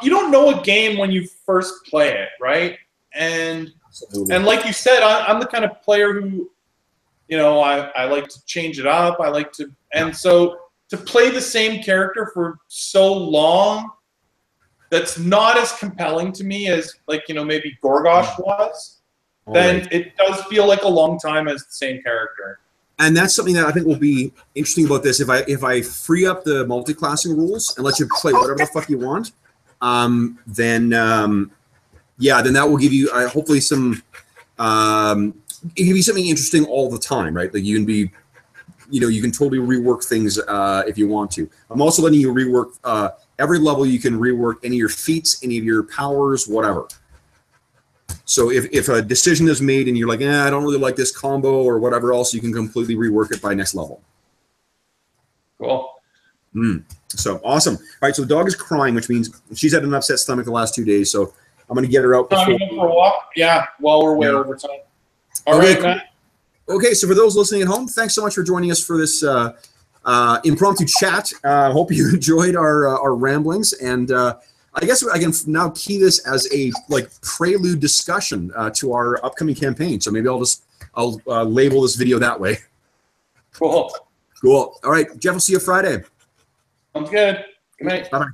you don't know a game when you first play it, right? And like you said, I'm the kind of player who, I like to change it up. And so to play the same character for so long, that's not as compelling to me as maybe Gorgosh was. Then it does feel like a long time as the same character. And that's something that I think will be interesting about this. If I free up the multi-classing rules and let you play whatever the fuck you want, then that will give you hopefully some. It can be something interesting all the time, right? Like, you can be, you can totally rework things if you want to. I'm also letting you rework every level. You can rework any of your feats, any of your powers, whatever. So if a decision is made and you're like, I don't really like this combo or whatever else, you can completely rework it by next level. Cool. So awesome. All right, so the dog is crying, which means she's had an upset stomach the last 2 days. So I'm going to get her out. Time to go for a walk. Yeah, well, we're way over time. All Okay, right, Matt. Okay, so for those listening at home, thanks so much for joining us for this impromptu chat. Hope you enjoyed our ramblings, and I guess I can now key this as a prelude discussion to our upcoming campaign. So maybe I'll label this video that way. Cool. Cool. All right, Jeff, we'll see you Friday. Sounds good. Good night. Bye-bye.